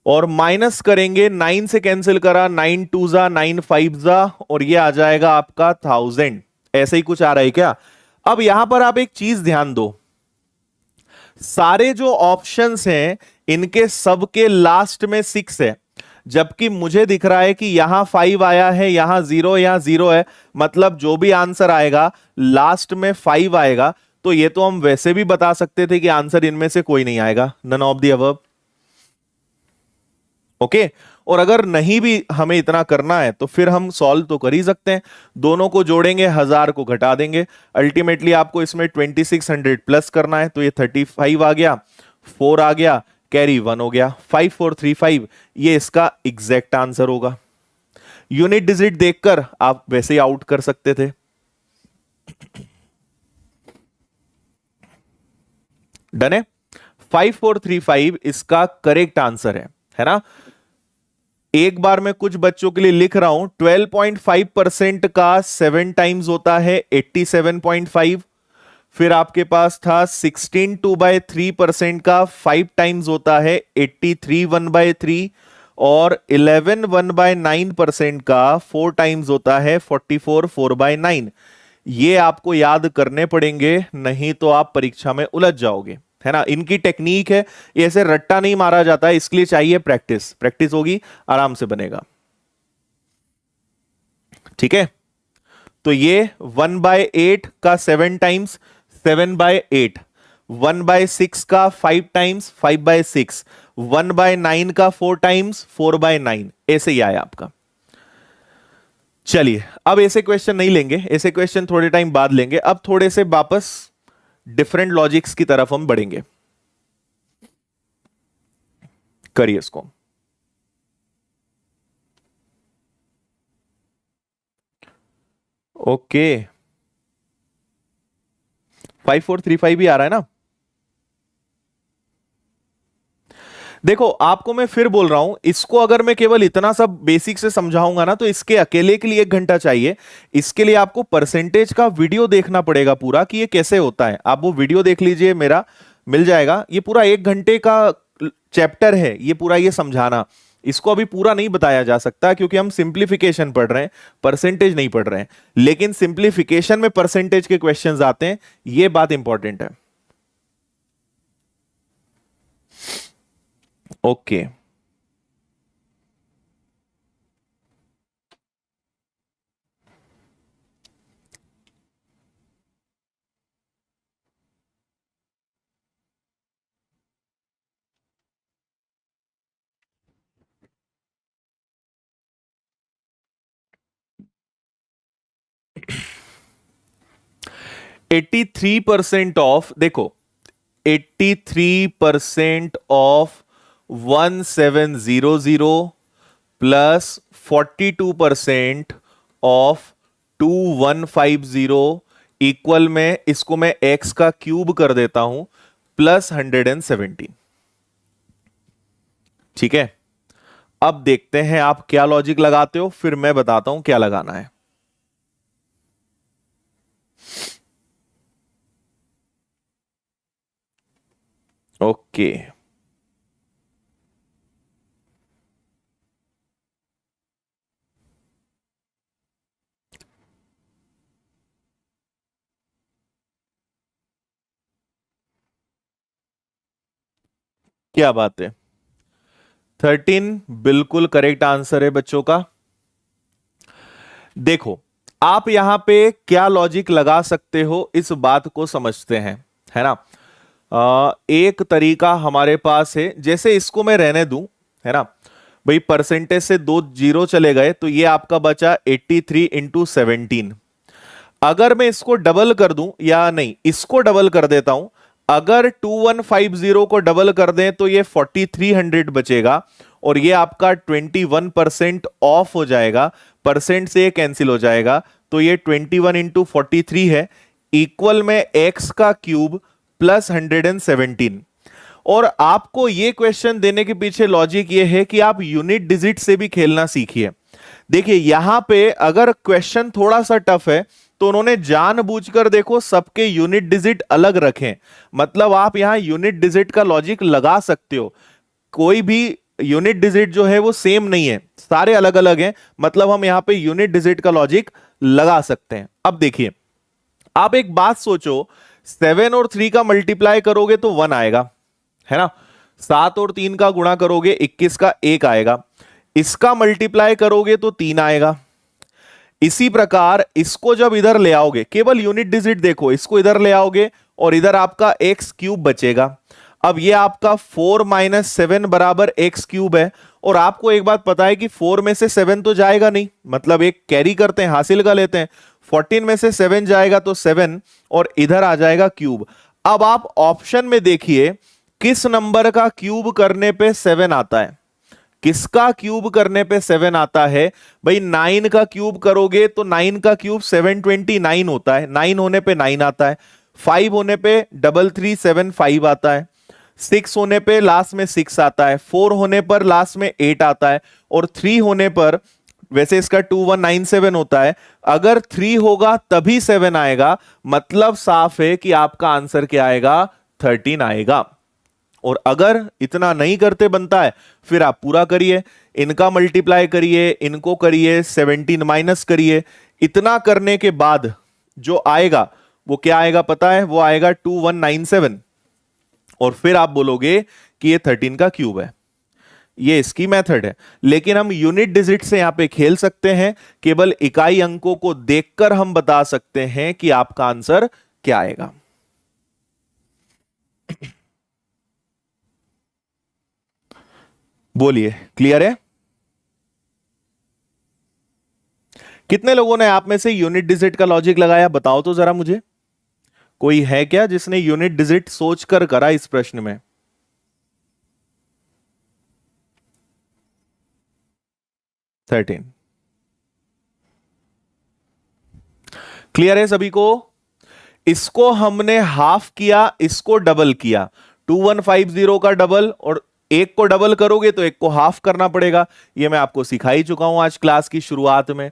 और माइनस करेंगे, 9 से कैंसिल करा, 9 2 जा 9 5 जा, और ये आ जाएगा आपका 1000। ऐसे ही कुछ आ रहा है क्या? अब यहां पर आप एक चीज ध्यान दो, सारे जो ऑप्शंस हैं इनके सबके लास्ट में 6 है, जबकि मुझे दिख रहा है कि यहां 5 आया है, यहां 0, यहां 0 है। मतलब जो भी आंसर आएगा लास्ट में 5 आएगा। तो ये तो हम वैसे भी बता सकते थे कि आंसर इनमें से कोई नहीं आएगा, none of the above. Okay. और अगर नहीं भी हमें इतना करना है तो फिर हम सॉल्व तो कर ही सकते हैं। दोनों को जोड़ेंगे, 1000 को घटा देंगे। अल्टीमेटली आपको इसमें 2600 प्लस करना है, तो ये 35 आ गया, 4 आ गया, कैरी 1 हो गया, 5435। ये इसका एग्जैक्ट आंसर होगा। यूनिट डिजिट देखकर आप वैसे ही आउट कर सकते थे। डन है। 5435 इसका करेक्ट आंसर है ना। एक बार मैं कुछ बच्चों के लिए लिख रहा हूं। 12.5% का 7 टाइम्स होता है 87.5। फिर आपके पास था 16 2/3% का 5 टाइम्स होता है 83 1/3। और 11 1/9% का 4 टाइम्स होता है 44 4/9। ये आपको याद करने पड़ेंगे, नहीं तो आप परीक्षा में उलझ जाओगे, है ना। इनकी टेक्निक है, ऐसे रट्टा नहीं मारा जाता है, इसके लिए चाहिए प्रैक्टिस। प्रैक्टिस होगी आराम से बनेगा। ठीक है। तो ये 1/8 का 7 टाइम्स 7/8, 1/6 का 5 टाइम्स 5/6, 1/9 का 4 टाइम्स 4/9, ऐसे ही आया आपका। चलिए अब ऐसे क्वेश्चन नहीं लेंगे, ऐसे क्वेश्चन थोड़े टाइम बाद लेंगे। अब थोड़े से वापस डिफरेंट लॉजिक्स की तरफ हम बढ़ेंगे। करिए इसको। ओके, 5435 भी आ रहा है ना। देखो आपको मैं फिर बोल रहा हूं, इसको अगर मैं केवल इतना सब बेसिक से समझाऊंगा ना तो इसके अकेले के लिए 1 घंटा चाहिए। इसके लिए आपको परसेंटेज का वीडियो देखना पड़ेगा पूरा, कि ये कैसे होता है। आप वो वीडियो देख लीजिए, मेरा मिल जाएगा। ये पूरा 1 घंटे का चैप्टर है, ये पूरा ये समझाना। इसको अभी पूरा नहीं बताया जा सकता क्योंकि हम सिंप्लीफिकेशन पढ़ रहे हैं, परसेंटेज नहीं पढ़ रहे हैं। लेकिन सिंप्लीफिकेशन में परसेंटेज के क्वेश्चंस आते हैं, ये बात इंपॉर्टेंट है। Okay, eighty three percent of, देखो 83% ऑफ 1700 प्लस 42% ऑफ 2150 इक्वल में, इसको मैं x का क्यूब कर देता हूं, प्लस 117। ठीक है। अब देखते हैं आप क्या लॉजिक लगाते हो, फिर मैं बताता हूं क्या लगाना है। ओके, क्या बात है। 13 बिल्कुल करेक्ट आंसर है बच्चों का। देखो आप यहां पे क्या लॉजिक लगा सकते हो, इस बात को समझते हैं, है ना। एक तरीका हमारे पास है, जैसे इसको मैं रहने दूं, है ना भाई, परसेंटेज से दो जीरो चले गए तो ये आपका बचा 83 थ्री इंटू 17। अगर मैं इसको डबल कर दूं, या नहीं इसको डबल कर देता हूं, अगर 2150 को डबल कर दें तो ये 4300 बचेगा, और ये आपका 21% ऑफ हो जाएगा, परसेंट से ये कैंसिल हो जाएगा, तो ये 21 इंटू 43 है, इक्वल में एक्स का क्यूब प्लस 117। और आपको ये क्वेश्चन देने के पीछे लॉजिक ये है कि आप यूनिट डिजिट से भी खेलना सीखिए। देखिए यहां पे अगर क्वेश्चन थोड़ा सा टफ है तो उन्होंने जानबूझकर देखो सबके यूनिट डिजिट अलग रखें, मतलब आप यहां यूनिट डिजिट का लॉजिक लगा सकते हो। कोई भी यूनिट डिजिट जो है वो सेम नहीं है, सारे अलग अलग हैं, मतलब हम यहां पे यूनिट डिजिट का लॉजिक लगा सकते हैं। अब देखिए आप एक बात सोचो, 7 और 3 का मल्टीप्लाई करोगे तो 1 आएगा, है ना, 7 और 3 का गुणा करोगे 21 का 1 आएगा, इसका मल्टीप्लाई करोगे तो 3 आएगा। इसी प्रकार इसको जब इधर ले आओगे, केवल यूनिट डिजिट देखो, इसको इधर ले आओगे और इधर आपका एक्स क्यूब बचेगा। अब ये आपका 4 माइनस 7 बराबर एक्स क्यूब है, और आपको एक बात पता है कि 4 में से 7 तो जाएगा नहीं, मतलब एक कैरी करते हैं, हासिल कर लेते हैं, 14 में से 7 जाएगा तो 7, और इधर आ जाएगा क्यूब। अब आप ऑप्शन में देखिए किस नंबर का क्यूब करने पे 7 आता है, किसका क्यूब करने पे 7 आता है भाई, 9 का क्यूब करोगे तो 9 का क्यूब 729 होता है, 9 होने पे 9 आता है, 5 होने पे 3375 आता है, 6 होने पे लास्ट में 6 आता है, 4 होने पर लास्ट में 8 आता है, और 3 होने पर, वैसे इसका 2197 होता है, अगर 3 होगा तभी 7 आएगा, मतलब साफ है कि आपका आंसर क्या आएगा, 13 आएगा। और अगर इतना नहीं करते बनता है, फिर आप पूरा करिए, इनका मल्टीप्लाई करिए, इनको करिए, 17 माइनस करिए, इतना करने के बाद जो आएगा वो क्या आएगा पता है, वो आएगा 2197, और फिर आप बोलोगे कि ये 13 का क्यूब है। ये इसकी मेथड है, लेकिन हम यूनिट डिजिट से यहां पे खेल सकते हैं, केवल इकाई अंकों को देखकर हम बता सकते हैं कि आपका आंसर क्या आएगा। बोलिए, क्लियर है? कितने लोगों ने आप में से यूनिट डिजिट का लॉजिक लगाया, बताओ तो जरा मुझे, कोई है क्या जिसने यूनिट डिजिट सोचकर करा इस प्रश्न में? थर्टीन क्लियर है सभी को? इसको हमने हाफ किया, इसको डबल किया, 2150 का डबल, और एक को डबल करोगे तो एक को हाफ करना पड़ेगा, ये मैं आपको सिखा ही चुका हूं आज क्लास की शुरुआत में,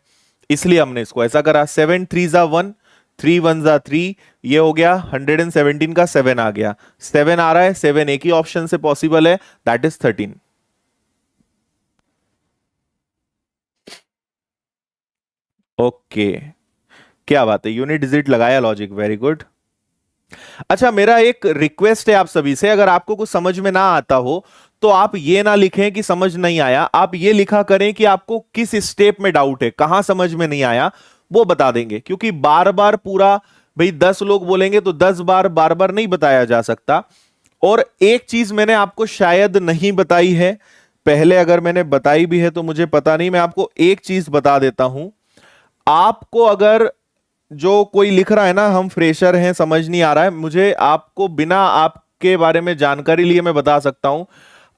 इसलिए हमने इसको ऐसा करा। 7 3 जा 1, 3 1 जा 3, ये हो गया 117 का 7 आ गया, 7 आ रहा है, 7 एक ही ऑप्शन से पॉसिबल है, दैट इज 13। ओके, क्या बात है, यूनिट डिजिट लगाया लॉजिक, वेरी गुड। अच्छा मेरा एक रिक्वेस्ट है आप सभी से, अगर आपको कुछ समझ में ना आता हो तो आप ये ना लिखें कि समझ नहीं आया, आप ये लिखा करें कि आपको किस स्टेप में डाउट है, कहां समझ में नहीं आया, वो बता देंगे, क्योंकि बार बार पूरा भाई 10 लोग बोलेंगे तो 10 बार बार बार नहीं बताया जा सकता। और एक चीज मैंने आपको शायद नहीं बताई है, पहले अगर मैंने बताई भी है तो मुझे पता नहीं, मैं आपको एक चीज बता देता हूं। आपको अगर जो कोई लिख रहा है ना, हम फ्रेशर हैं समझ नहीं आ रहा है, मुझे आपको बिना आपके बारे में जानकारी लिए मैं बता सकता हूं,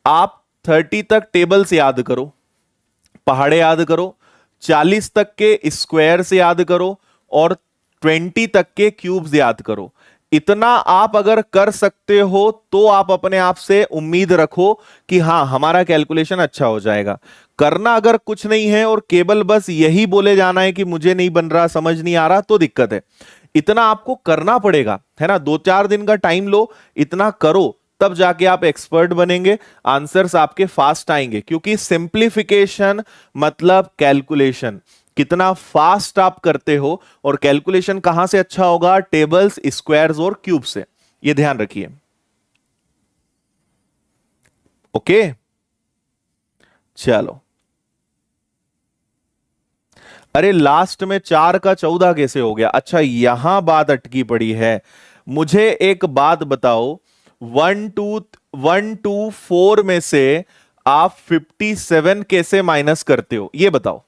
आप 30 तक टेबल्स याद करो, पहाड़े याद करो, 40 तक के स्क्वायर से याद करो, और 20 तक के क्यूब्स याद करो। इतना आप अगर कर सकते हो तो आप अपने आप से उम्मीद रखो कि हां हमारा कैलकुलेशन अच्छा हो जाएगा। करना अगर कुछ नहीं है और केवल बस यही बोले जाना है कि मुझे नहीं बन रहा, समझ नहीं आ रहा, तो दिक्कत है। इतना आपको करना पड़ेगा, है ना, 2-4 दिन का टाइम लो, इतना करो, तब जाके आप एक्सपर्ट बनेंगे, आंसर्स आपके फास्ट आएंगे, क्योंकि सिंप्लीफिकेशन मतलब कैलकुलेशन, कितना फास्ट आप करते हो, और कैलकुलेशन कहां से अच्छा होगा, टेबल्स, स्क्वायर्स और क्यूब से, ये ध्यान रखिए। ओके चलो, अरे लास्ट में 4 का 14 कैसे हो गया? अच्छा यहां बात अटकी पड़ी है, मुझे एक बात बताओ, 1 2 4 में से आप 57 कैसे माइनस करते हो, ये बताओ।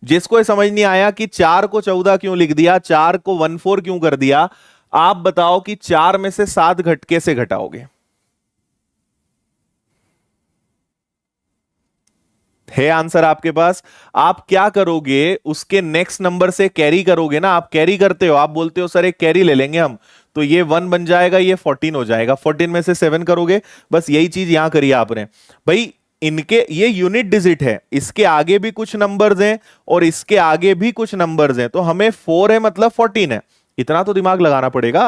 जिसको ये समझ नहीं आया कि 4 को 14 क्यों लिख दिया, 4 को 14 क्यों कर दिया, आप बताओ कि 4 में से 7 घट कैसे घटाओगे। है आंसर आपके पास? आप क्या करोगे, उसके नेक्स्ट नंबर से कैरी करोगे ना, आप कैरी करते हो, आप बोलते हो सर एक कैरी ले लेंगे हम, तो ये 1 बन जाएगा, ये 14 हो जाएगा, 14 में से 7 करोगे। बस यही चीज यहां करी आपने भाई। इनके ये यूनिट डिजिट है, इसके आगे भी कुछ नंबर्स हैं और इसके आगे भी कुछ नंबर्स हैं, तो हमें 4 है मतलब 14 है। इतना तो दिमाग लगाना पड़ेगा।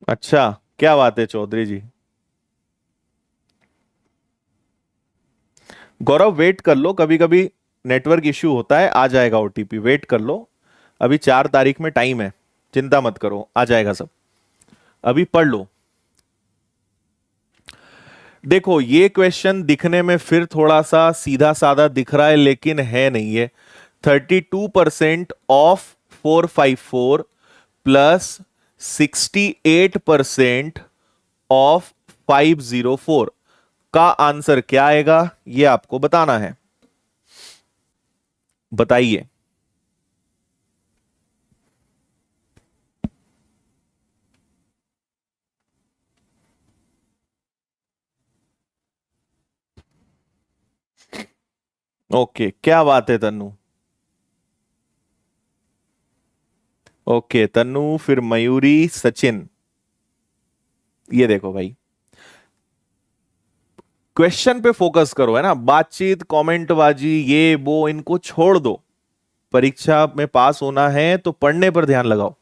अच्छा, क्या बात है चौधरी जी। गौरव वेट कर लो, कभी कभी नेटवर्क इश्यू होता है, आ जाएगा ओटीपी, वेट कर लो। अभी 4 तारीख में टाइम है, चिंता मत करो, आ जाएगा सब। अभी पढ़ लो। देखो ये क्वेश्चन दिखने में फिर थोड़ा सा सीधा साधा दिख रहा है, लेकिन है नहीं है। 32% ऑफ 454 प्लस 68% ऑफ 504 का आंसर क्या आएगा, ये आपको बताना है। बताइए। ओके, क्या बात है तन्नू। ओके तन्नू, फिर मयूरी, सचिन। ये देखो भाई, क्वेश्चन पे फोकस करो, है ना, बातचीत कमेंट बाजी ये वो इनको छोड़ दो। परीक्षा में पास होना है तो पढ़ने पर ध्यान लगाओ।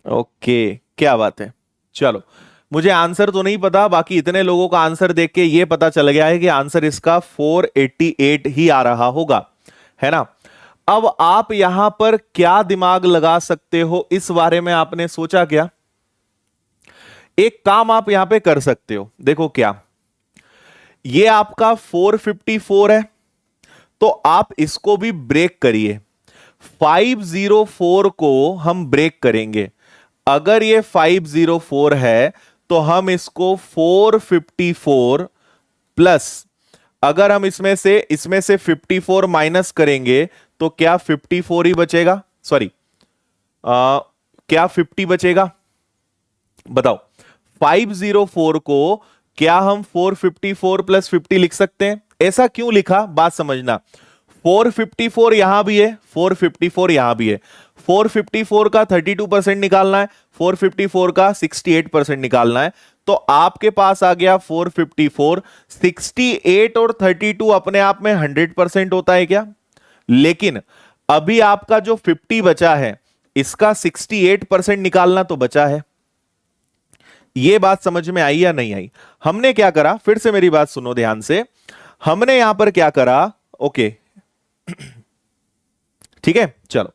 ओके, क्या बात है। चलो, मुझे आंसर तो नहीं पता, बाकी इतने लोगों का आंसर देख के ये पता चल गया है कि आंसर इसका 488 ही आ रहा होगा, है ना। अब आप यहां पर क्या दिमाग लगा सकते हो, इस बारे में आपने सोचा क्या? एक काम आप यहां पे कर सकते हो, देखो क्या, ये आपका 454 है, तो आप इसको भी ब्रेक करिए। 504 को हम ब्रेक करेंगे। अगर ये 504 है तो हम इसको 454 प्लस, अगर हम इसमें से 54 माइनस करेंगे तो क्या 54 ही बचेगा, सॉरी, क्या 50 बचेगा? बताओ। 504 को क्या हम 454 प्लस 50 लिख सकते हैं? ऐसा क्यों लिखा, बात समझना। 454 यहां भी है, 454 यहां भी है। 454 का 32% निकालना है, 454 का 68% निकालना है, तो आपके पास आ गया 454। 68 और 32 अपने आप में 100% होता है क्या? लेकिन अभी आपका जो 50 बचा है, इसका 68% निकालना तो बचा है। ये बात समझ में आई या नहीं आई? हमने क्या करा, फिर से मेरी बात सुनो ध्यान से। हमने यहां पर क्या करा, ओके ठीक है, चलो।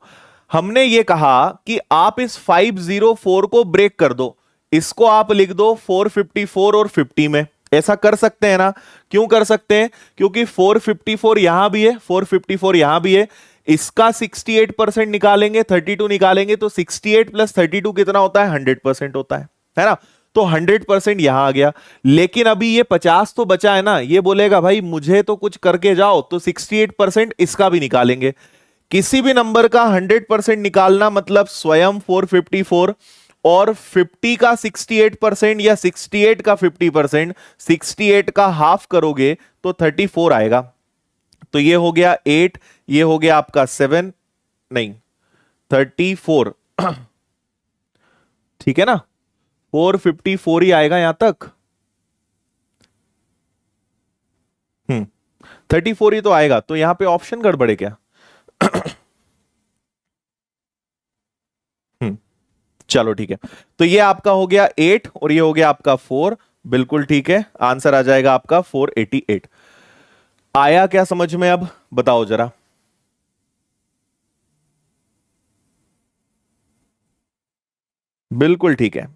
हमने ये कहा कि आप इस 504 को ब्रेक कर दो, इसको आप लिख दो 454 और 50 में। ऐसा कर सकते हैं ना? क्यों कर सकते हैं? क्योंकि 454 यहां भी है, 454 यहां भी है, इसका 68% निकालेंगे, 32 निकालेंगे, तो 68 प्लस 32 कितना होता है? 100% होता है ना। तो 100% यहां आ गया। लेकिन अभी ये 50 तो बचा है ना, ये बोलेगा भाई मुझे तो कुछ करके जाओ, तो 68% इसका भी निकालेंगे। किसी भी नंबर का 100% निकालना मतलब स्वयं 454, और 50 का 68% या 68 का 50%, 68 का हाफ करोगे तो 34 आएगा। तो ये हो गया 8, ये हो गया आपका 7, नहीं 34 ठीक है ना, 454 ही आएगा यहां तक। 34 ही तो आएगा, तो यहां पे ऑप्शन गड़बड़ है क्या? हम्म चलो ठीक है। तो ये आपका हो गया 8 और ये हो गया आपका 4, बिल्कुल ठीक है, आंसर आ जाएगा आपका 488। आया क्या समझ में अब, बताओ जरा। बिल्कुल ठीक है।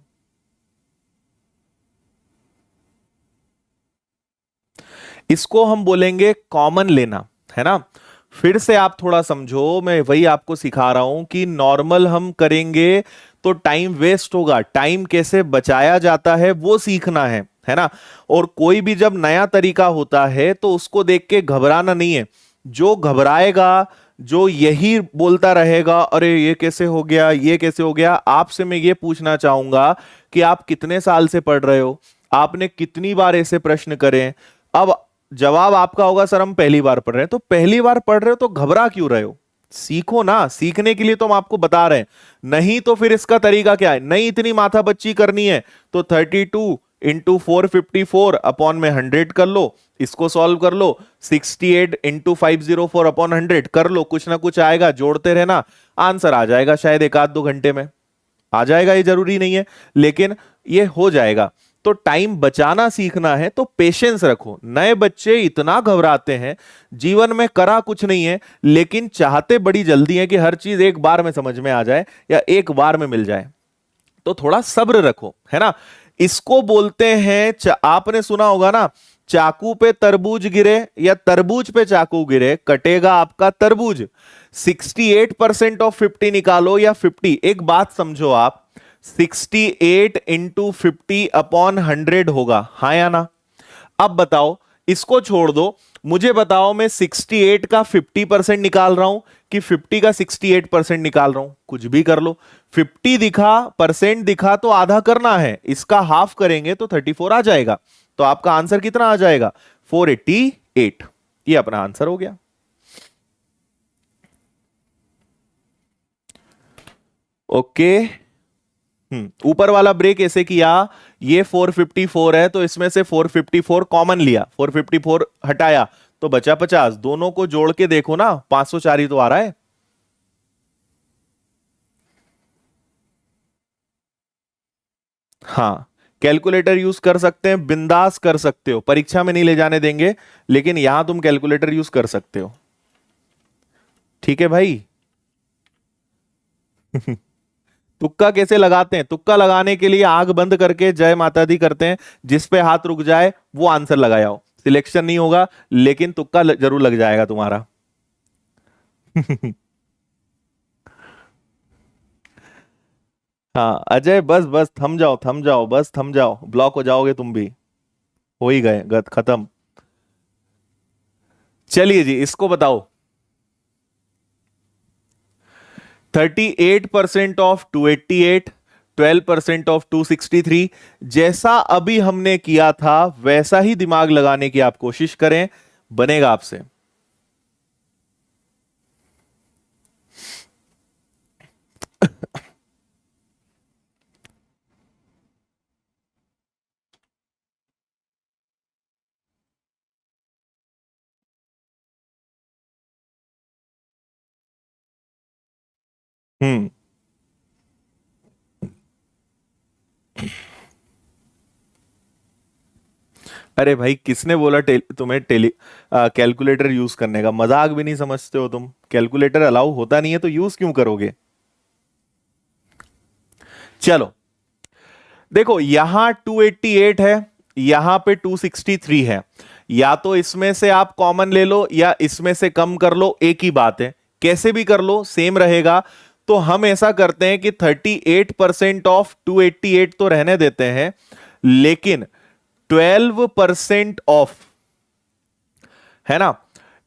इसको हम बोलेंगे कॉमन लेना, है ना। फिर से आप थोड़ा समझो, मैं वही आपको सिखा रहा हूं कि नॉर्मल हम करेंगे तो टाइम वेस्ट होगा, टाइम कैसे बचाया जाता है वो सीखना है ना। और कोई भी जब नया तरीका होता है तो उसको देख के घबराना नहीं है। जो घबराएगा, जो यही बोलता रहेगा अरे ये कैसे हो गया, ये कैसे हो गया, आपसे मैं ये पूछना चाहूंगा कि आप कितने साल से पढ़ रहे हो, आपने कितनी बार ऐसे प्रश्न करे। अब जवाब आपका होगा सर हम पहली बार पढ़ रहे हैं। तो पहली बार पढ़ रहे हो तो घबरा क्यों रहे हो, सीखो ना। सीखने के लिए तो हम आपको बता रहे हैं। नहीं तो फिर इसका तरीका क्या है, नहीं इतनी माथा बच्ची करनी है तो 32 इंटू 454 अपॉन में 100 कर लो, इसको सॉल्व कर लो। 68 इंटू 504 अपॉन 100 कर लो, कुछ ना कुछ आएगा, जोड़ते रहना, आंसर आ जाएगा। शायद एक आध 2 घंटे में आ जाएगा, ये जरूरी नहीं है, लेकिन ये हो जाएगा। तो टाइम बचाना सीखना है तो पेशेंस रखो। नए बच्चे इतना घबराते हैं, जीवन में करा कुछ नहीं है लेकिन चाहते बड़ी जल्दी है कि हर चीज एक बार में समझ में आ जाए या एक बार में मिल जाए। तो थोड़ा सब्र रखो, है ना। इसको बोलते हैं, आपने सुना होगा ना, चाकू पे तरबूज गिरे या तरबूज पे चाकू गिरे कटेगा आपका तरबूज। 68% ऑफ 50 निकालो या 50। एक बात समझो आप, 68 इंटू 50 अपॉन 100 होगा, हाँ या ना। अब बताओ, इसको छोड़ दो, मुझे बताओ मैं 68 का 50% निकाल रहा हूं कि 50 का 68% निकाल रहा हूं, कुछ भी कर लो। 50 दिखा, परसेंट दिखा तो आधा करना है, इसका हाफ करेंगे तो 34 आ जाएगा। तो आपका आंसर कितना आ जाएगा, 488। ये अपना आंसर हो गया। ओके, ऊपर वाला ब्रेक ऐसे किया, ये 454 है तो इसमें से 454 कॉमन लिया, 454 हटाया तो बचा 50। दोनों को जोड़ के देखो ना, 504 ही तो आ रहा है। हाँ, कैलकुलेटर यूज कर सकते हैं, बिंदास कर सकते हो, परीक्षा में नहीं ले जाने देंगे, लेकिन यहां तुम कैलकुलेटर यूज कर सकते हो। ठीक है भाई। तुक्का कैसे लगाते हैं, तुक्का लगाने के लिए आंख बंद करके जय माता दी करते हैं, जिस पे हाथ रुक जाए वो आंसर लगाओ। सिलेक्शन नहीं होगा लेकिन तुक्का जरूर लग जाएगा तुम्हारा। हाँ अजय, बस बस थम जाओ, थम जाओ, बस थम जाओ, ब्लॉक हो जाओगे तुम भी। हो ही गए, गत खत्म। चलिए जी, इसको बताओ। 38% ऑफ 288, 12% ऑफ 263। जैसा अभी हमने किया था वैसा ही दिमाग लगाने की आप कोशिश करें, बनेगा आपसे। हम्म। अरे भाई, किसने बोला तुम्हें कैलकुलेटर यूज करने का, मजाक भी नहीं समझते हो तुम। कैलकुलेटर अलाउ होता नहीं है तो यूज क्यों करोगे। चलो देखो, यहां 288 है, यहां पे 263 है। या तो इसमें से आप कॉमन ले लो या इसमें से कम कर लो, एक ही बात है, कैसे भी कर लो सेम रहेगा। तो हम ऐसा करते हैं कि 38% ऑफ 288 तो रहने देते हैं, लेकिन 12% ऑफ, है ना,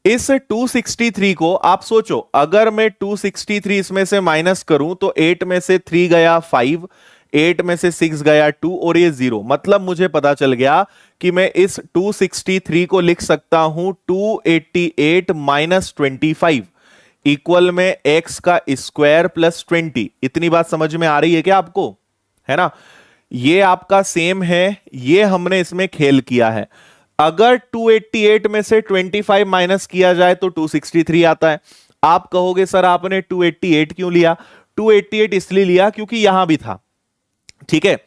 इस 263 को आप सोचो, अगर मैं 263 इसमें से माइनस करूं तो 8 में से 3 गया 5, 8 में से 6 गया 2 और ये 0। मतलब मुझे पता चल गया कि मैं इस 263 को लिख सकता हूं 288 माइनस 25 इक्वल में x का स्क्वायर प्लस 20। इतनी बात समझ में आ रही है क्या आपको, है ना। ये आपका सेम है, ये हमने इसमें खेल किया है। अगर 288 में से 25 माइनस किया जाए तो 263 आता है। आप कहोगे सर आपने 288 क्यों लिया, 288 इसलिए लिया क्योंकि यहां भी था, ठीक है।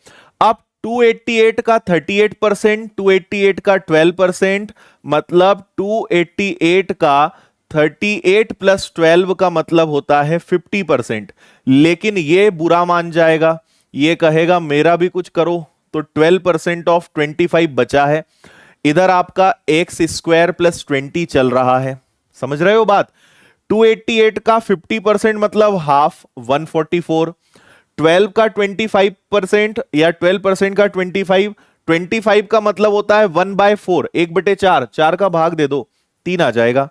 अब 288 का 38%, 288 का 12%, मतलब 288 का 38 प्लस 12 का मतलब होता है 50%। लेकिन ये बुरा मान जाएगा, ये कहेगा मेरा भी कुछ करो, तो 12% ऑफ 25 बचा है। इधर आपका एक्स स्क्वायर प्लस 20 चल रहा है, समझ रहे हो बात। 288 का 50% मतलब हाफ 144, 12 का 25% या 12% का 25, 25 का मतलब होता है 1/4, 1/4, 4 का भाग दे दो 3 आ जाएगा,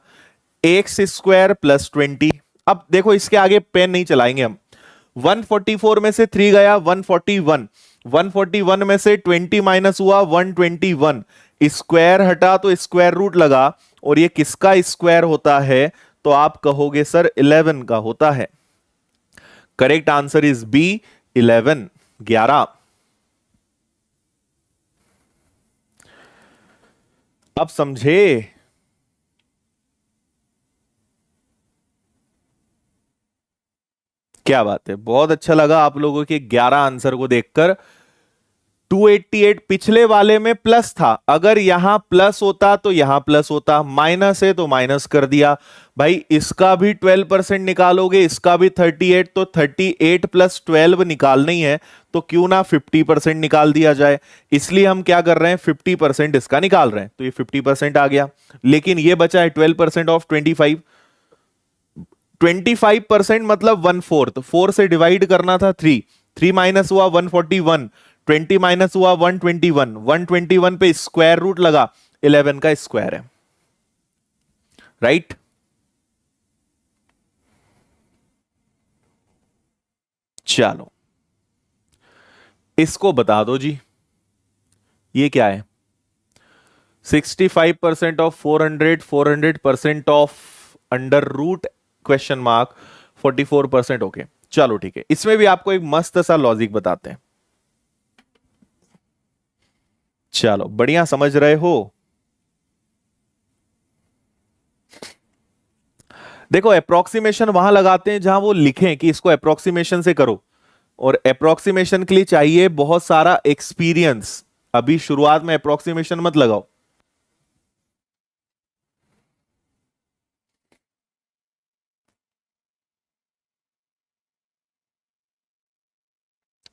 एक्स स्क्वायर प्लस 20। अब देखो इसके आगे पेन नहीं चलाएंगे हम। 144 में से 3 गया 141, 141 में से 20 माइनस हुआ 121, स्क्वायर हटा तो स्क्वायर रूट लगा, और ये किसका स्क्वायर होता है, तो आप कहोगे सर 11 का होता है। Correct answer is B 11, 11। अब समझे। क्या बात है, बहुत अच्छा लगा आप लोगों के 11 आंसर को देखकर। 288 पिछले वाले में प्लस था, अगर यहां प्लस होता तो यहां प्लस होता, माइनस है तो माइनस कर दिया। भाई इसका भी 12% निकालोगे, इसका भी 38, तो 38 प्लस 12 निकालना ही है, तो क्यों ना 50% निकाल दिया जाए। इसलिए हम क्या कर रहे हैं, 50% इसका निकाल रहे हैं, तो ये 50% आ गया। लेकिन ये बचा है 12% ऑफ 25, 25% मतलब 1/4, 4 से डिवाइड करना था 3, 3 माइनस हुआ 141, 20 माइनस हुआ 121, 121 पे स्क्वायर रूट लगा, 11 का स्क्वायर है, राइट। चलो इसको बता दो जी, ये क्या है। 65% of 400, 400% of under root question mark 44%। Okay चलो ठीक है, इसमें भी आपको एक मस्त सा लॉजिक बताते हैं। चलो बढ़िया समझ रहे हो। देखो अप्रोक्सीमेशन वहां लगाते हैं जहां वो लिखें कि इसको अप्रोक्सीमेशन से करो, और अप्रोक्सीमेशन के लिए चाहिए बहुत सारा एक्सपीरियंस। अभी शुरुआत में अप्रोक्सीमेशन मत लगाओ।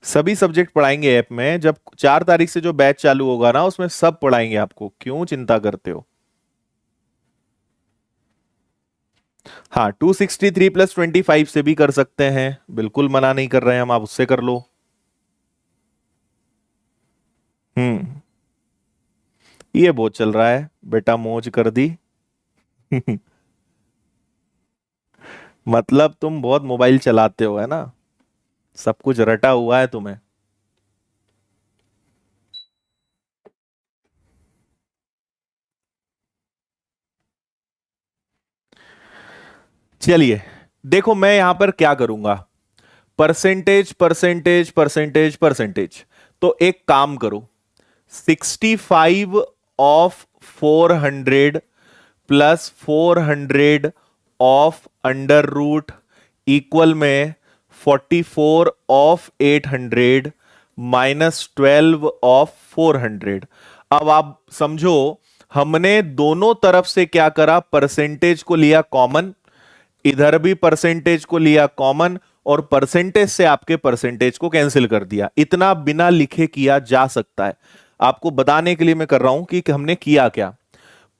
सभी सब्जेक्ट पढ़ाएंगे ऐप में, जब 4 तारीख से जो बैच चालू होगा ना उसमें सब पढ़ाएंगे आपको, क्यों चिंता करते हो। हाँ 263 प्लस 25 से भी कर सकते हैं, बिल्कुल मना नहीं कर रहे हैं हम, आप उससे कर लो। हम्म, ये बहुत चल रहा है बेटा, मौज कर दी। मतलब तुम बहुत मोबाइल चलाते हो है ना, सब कुछ रटा हुआ है तुम्हें। चलिए देखो मैं यहां पर क्या करूंगा, परसेंटेज परसेंटेज परसेंटेज परसेंटेज। तो एक काम करो, 65 of 400 plus 400 of under root equal में 44 ऑफ 800 माइनस 12 ऑफ 400। अब आप समझो, हमने दोनों तरफ से क्या करा, परसेंटेज को लिया कॉमन, इधर भी परसेंटेज को लिया कॉमन, और परसेंटेज से आपके परसेंटेज को कैंसिल कर दिया। इतना बिना लिखे किया जा सकता है, आपको बताने के लिए मैं कर रहा हूं कि हमने किया क्या।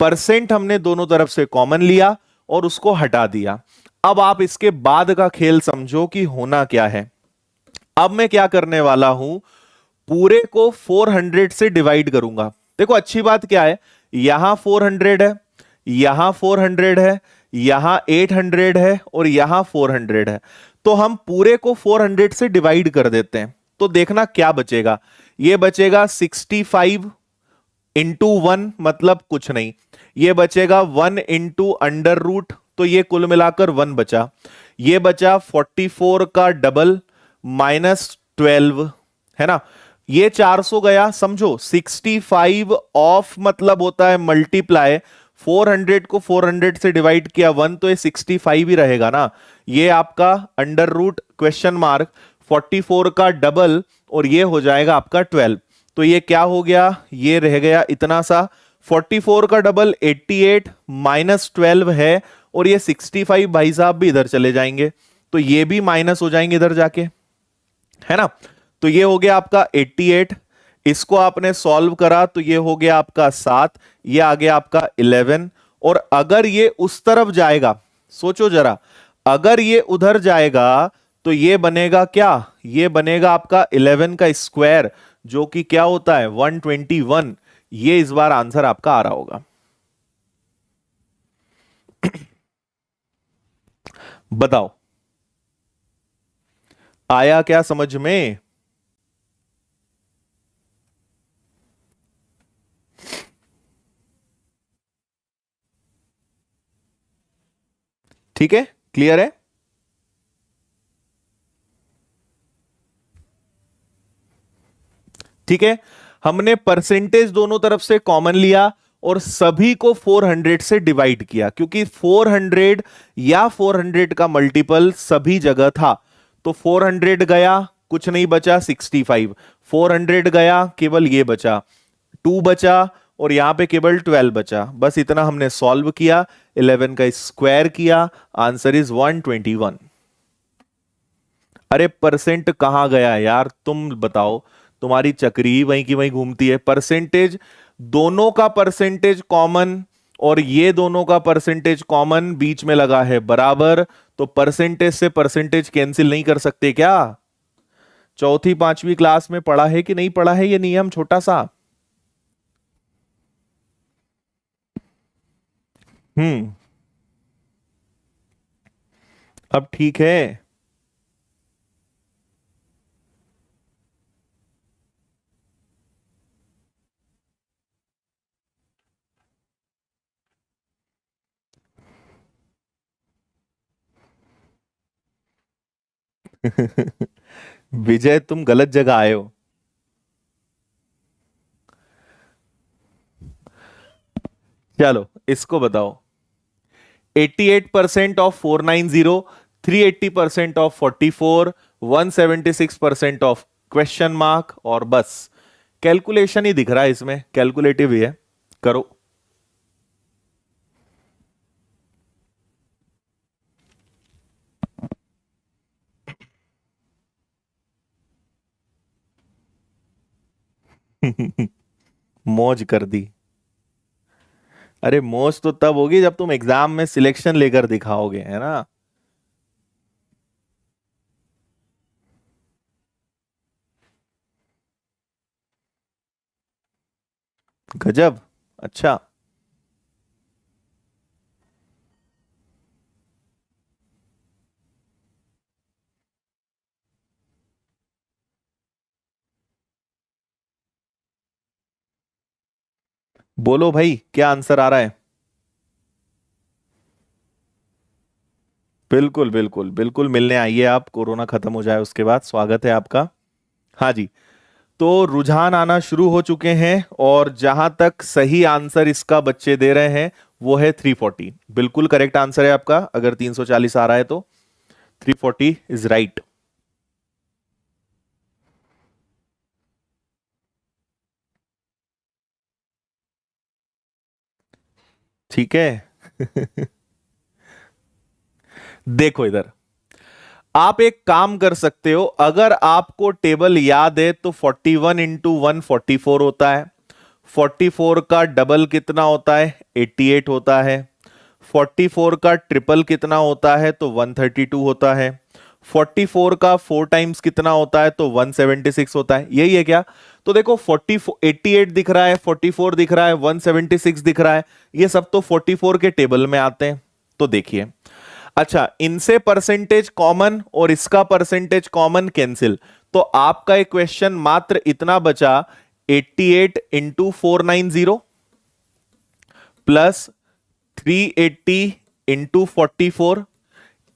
परसेंट हमने दोनों तरफ से कॉमन लिया और उसको हटा दिया। अब आप इसके बाद का खेल समझो कि होना क्या है। अब मैं क्या करने वाला हूं, पूरे को 400 से डिवाइड करूंगा। देखो अच्छी बात क्या है, यहां 400 है, यहां 400 है, यहां 800 है, और यहां 400 है। तो हम पूरे को 400 से डिवाइड कर देते हैं, तो देखना क्या बचेगा। ये बचेगा 65 इंटू 1 मतलब कुछ नहीं, ये बचेगा 1 इंटू अंडर रूट, तो ये कुल मिलाकर 1 बचा। ये बचा 44 का डबल माइनस 12, है ना। ये 400 गया, समझो 65 ऑफ मतलब होता है मल्टीप्लाई, 400 को 400 से डिवाइड किया 1, तो ये 65 ही रहेगा ना। ये आपका अंडर रूट क्वेश्चन मार्क 44 का डबल, और ये हो जाएगा आपका 12। तो ये क्या हो गया, ये रह गया इतना सा, 44 का डबल 88 माइनस 12 है, और ये 65 भाई साहब भी इधर चले जाएंगे, तो ये भी माइनस हो जाएंगे इधर जाके, है ना। तो ये हो गया आपका 88, इसको आपने सॉल्व करा तो ये हो गया आपका 7, ये आ गया आपका 11। और अगर ये उस तरफ जाएगा, सोचो जरा, अगर ये उधर जाएगा तो ये बनेगा क्या, ये बनेगा आपका 11 का स्क्वायर, जो कि क्या होता है 121। ये इस बार आंसर आपका आ रहा होगा। बताओ आया क्या समझ में? ठीक है, क्लियर है? ठीक है, हमने परसेंटेज दोनों तरफ से कॉमन लिया और सभी को 400 से डिवाइड किया, क्योंकि 400 या 400 का मल्टीपल सभी जगह था। तो 400 गया, कुछ नहीं बचा, 65। 400 गया, केवल ये बचा, 2 बचा, और यहां पे केवल 12 बचा। बस इतना हमने सॉल्व किया, 11 का स्क्वायर किया, आंसर इज 121। अरे परसेंट कहां गया यार, तुम बताओ, तुम्हारी चक्री ही वहीं की वहीं घूमती है। परसेंटेज, दोनों का परसेंटेज कॉमन और ये दोनों का परसेंटेज कॉमन, बीच में लगा है बराबर, तो परसेंटेज से परसेंटेज कैंसिल नहीं कर सकते क्या? चौथी पांचवी क्लास में पढ़ा है कि नहीं पढ़ा है ये नियम छोटा सा? हम्म। अब ठीक है। विजय तुम गलत जगह आए हो। चलो इसको बताओ, 88% of 490, 380% of 44, 176% of question mark, और बस कैलकुलेशन ही दिख रहा है इसमें, कैलकुलेटिव ही है, करो। मौज कर दी। अरे मौज तो तब होगी जब तुम एग्जाम में सिलेक्शन लेकर दिखाओगे, है ना? गजब। अच्छा, बोलो भाई क्या आंसर आ रहा है? बिल्कुल बिल्कुल बिल्कुल, मिलने आइए आप, कोरोना खत्म हो जाए उसके बाद, स्वागत है आपका। हाँ जी। तो रुझान आना शुरू हो चुके हैं, और जहां तक सही आंसर इसका बच्चे दे रहे हैं वो है 340। बिल्कुल करेक्ट आंसर है आपका, अगर 340 आ रहा है तो 340 इज राइट। ठीक है। देखो इधर, आप एक काम कर सकते हो, अगर आपको टेबल याद है तो 41 इंटू 144 होता है, 44 का डबल कितना होता है, 88 होता है, 44 का ट्रिपल कितना होता है तो 132 होता है, 44 का 4 टाइम्स कितना होता है तो 176 होता है, यही है क्या? तो देखो 44, 88 दिख रहा है, 44 दिख रहा है, 176 दिख रहा है, ये सब तो 44 के टेबल में आते हैं। तो देखिए, अच्छा इनसे परसेंटेज कॉमन और इसका परसेंटेज कॉमन कैंसिल, तो आपका एक क्वेश्चन मात्र इतना बचा, 88 इंटू 490 प्लस 380 इंटू 44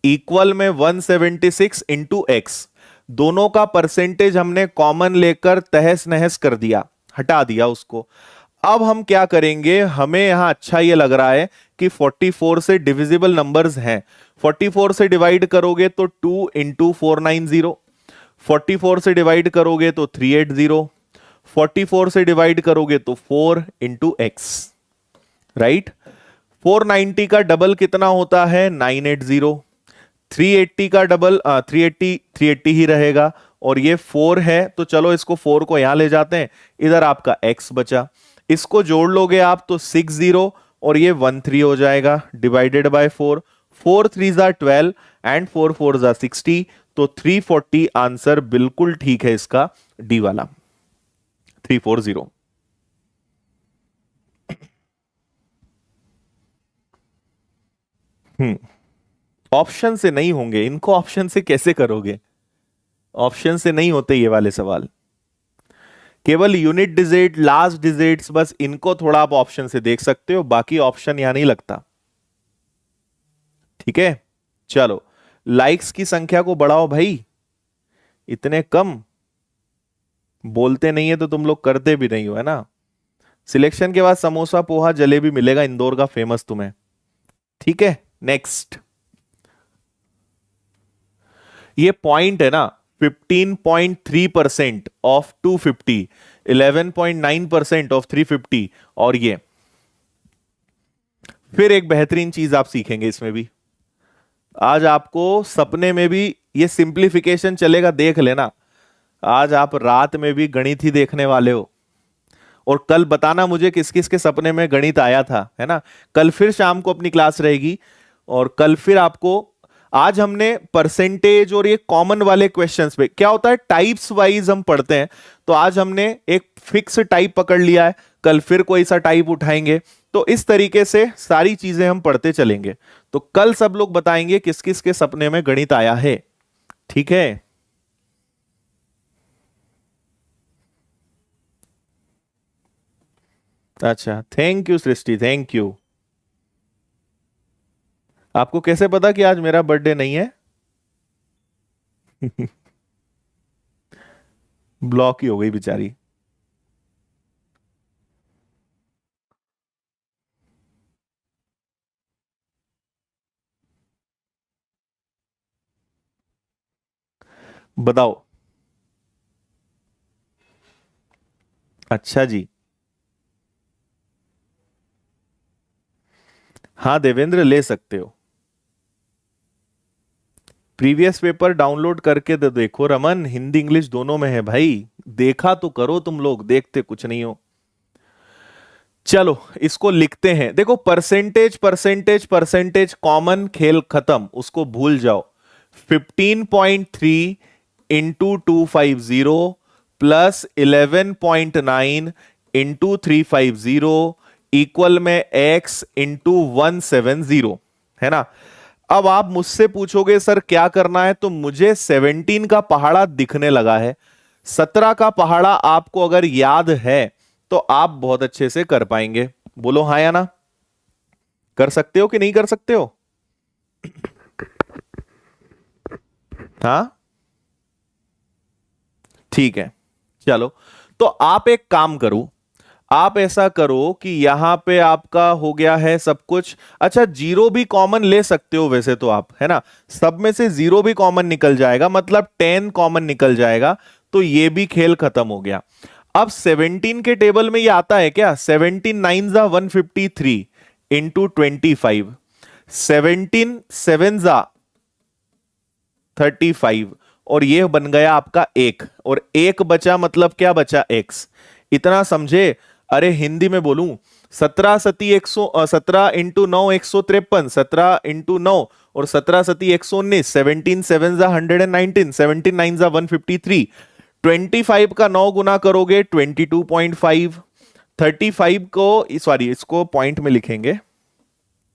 इक्वल में 176 इंटू एक्स। दोनों का परसेंटेज हमने कॉमन लेकर तहस नहस कर दिया, हटा दिया उसको। अब हम क्या करेंगे, हमें यहां अच्छा ये लग रहा है कि 44 से डिविजिबल नंबर्स हैं। 44 से डिवाइड करोगे तो 2 इंटू 490, 44 से डिवाइड करोगे तो 380, 44 से डिवाइड करोगे तो 4 इंटू एक्स, राइट? 490 का डबल कितना होता है, 980, 380 का डबल 380 ही रहेगा, और ये 4 है, तो चलो इसको 4 को यहां ले जाते हैं, इधर आपका x बचा। इसको जोड़ लोगे आप तो 60, और ये 13 हो जाएगा, डिवाइडेड बाय 4। 4 3 जा 12 एंड 4 4 जा 60, तो 340 आंसर बिल्कुल ठीक है इसका, डी वाला 340। हम्म। ऑप्शन से नहीं होंगे, इनको ऑप्शन से कैसे करोगे? ऑप्शन से नहीं होते ये वाले सवाल। केवल यूनिट डिजिट, लास्ट डिजिट्स, बस इनको थोड़ा आप ऑप्शन से देख सकते हो, बाकी ऑप्शन यहां नहीं लगता। ठीक है, चलो लाइक्स की संख्या को बढ़ाओ भाई, इतने कम बोलते नहीं है तो तुम लोग करते भी नहीं हो, है ना। सिलेक्शन के बाद समोसा पोहा जलेबी मिलेगा इंदौर का फेमस तुम्हें। ठीक है, नेक्स्ट। ये पॉइंट है ना, 15.3% ऑफ 250, 11.9% ऑफ 350, और ये फिर एक बेहतरीन चीज आप सीखेंगे इसमें भी। आज आपको सपने में भी ये सिंप्लीफिकेशन चलेगा, देख लेना। आज आप रात में भी गणित ही देखने वाले हो, और कल बताना मुझे किस किस के सपने में गणित आया था, है ना। कल फिर शाम को अपनी क्लास रहेगी, और कल फिर आपको, आज हमने परसेंटेज और ये कॉमन वाले क्वेश्चंस पे क्या होता है, टाइप्स वाइज हम पढ़ते हैं, तो आज हमने एक फिक्स टाइप पकड़ लिया है, कल फिर कोई सा टाइप उठाएंगे, तो इस तरीके से सारी चीजें हम पढ़ते चलेंगे। तो कल सब लोग बताएंगे किस किस के सपने में गणित आया है। ठीक है, अच्छा, thank you Srishti, thank you. आपको कैसे पता कि आज मेरा बर्थडे नहीं है? ब्लॉक ही हो गई बेचारी। बताओ। अच्छा जी, हाँ देवेंद्र ले सकते हो। प्रीवियस पेपर डाउनलोड करके तो देखो रमन, हिंदी इंग्लिश दोनों में है भाई। देखा तो करो, तुम लोग देखते कुछ नहीं हो। चलो इसको लिखते हैं, देखो परसेंटेज परसेंटेज परसेंटेज कॉमन, खेल खत्म, उसको भूल जाओ। 15.3 इंटू 250 प्लस 11.9 इंटू 350 इक्वल में x इंटू 170, है ना। अब आप मुझसे पूछोगे सर क्या करना है, तो मुझे 17 का पहाड़ा दिखने लगा है, 17 का पहाड़ा आपको अगर याद है तो आप बहुत अच्छे से कर पाएंगे। बोलो हाँ या ना, कर सकते हो कि नहीं कर सकते हो? हाँ, ठीक है, चलो। तो आप एक काम करो, आप ऐसा करो कि यहां पे आपका हो गया है सब कुछ। अच्छा, जीरो भी कॉमन ले सकते हो वैसे तो आप, है ना। सब में से जीरो भी कॉमन निकल जाएगा, मतलब 10 कॉमन निकल जाएगा, तो ये भी खेल खत्म हो गया। अब 17 के टेबल में ये आता है क्या, 17 9 जा 153 इंटू 25, 17 7 जा 35, और ये बन गया आपका एक, और एक बचा, मतलब क्या बचा, एक्स। इतना समझे? अरे हिंदी में बोलूं, 17 सती 100, 17 इंटू 9 153, 17 इंटू 9 और 17 सती 119, 17 7 जा 119, 17 9 जा 153, 25 का 9 गुना करोगे 22.5, 35 को, सॉरी इसको पॉइंट में लिखेंगे,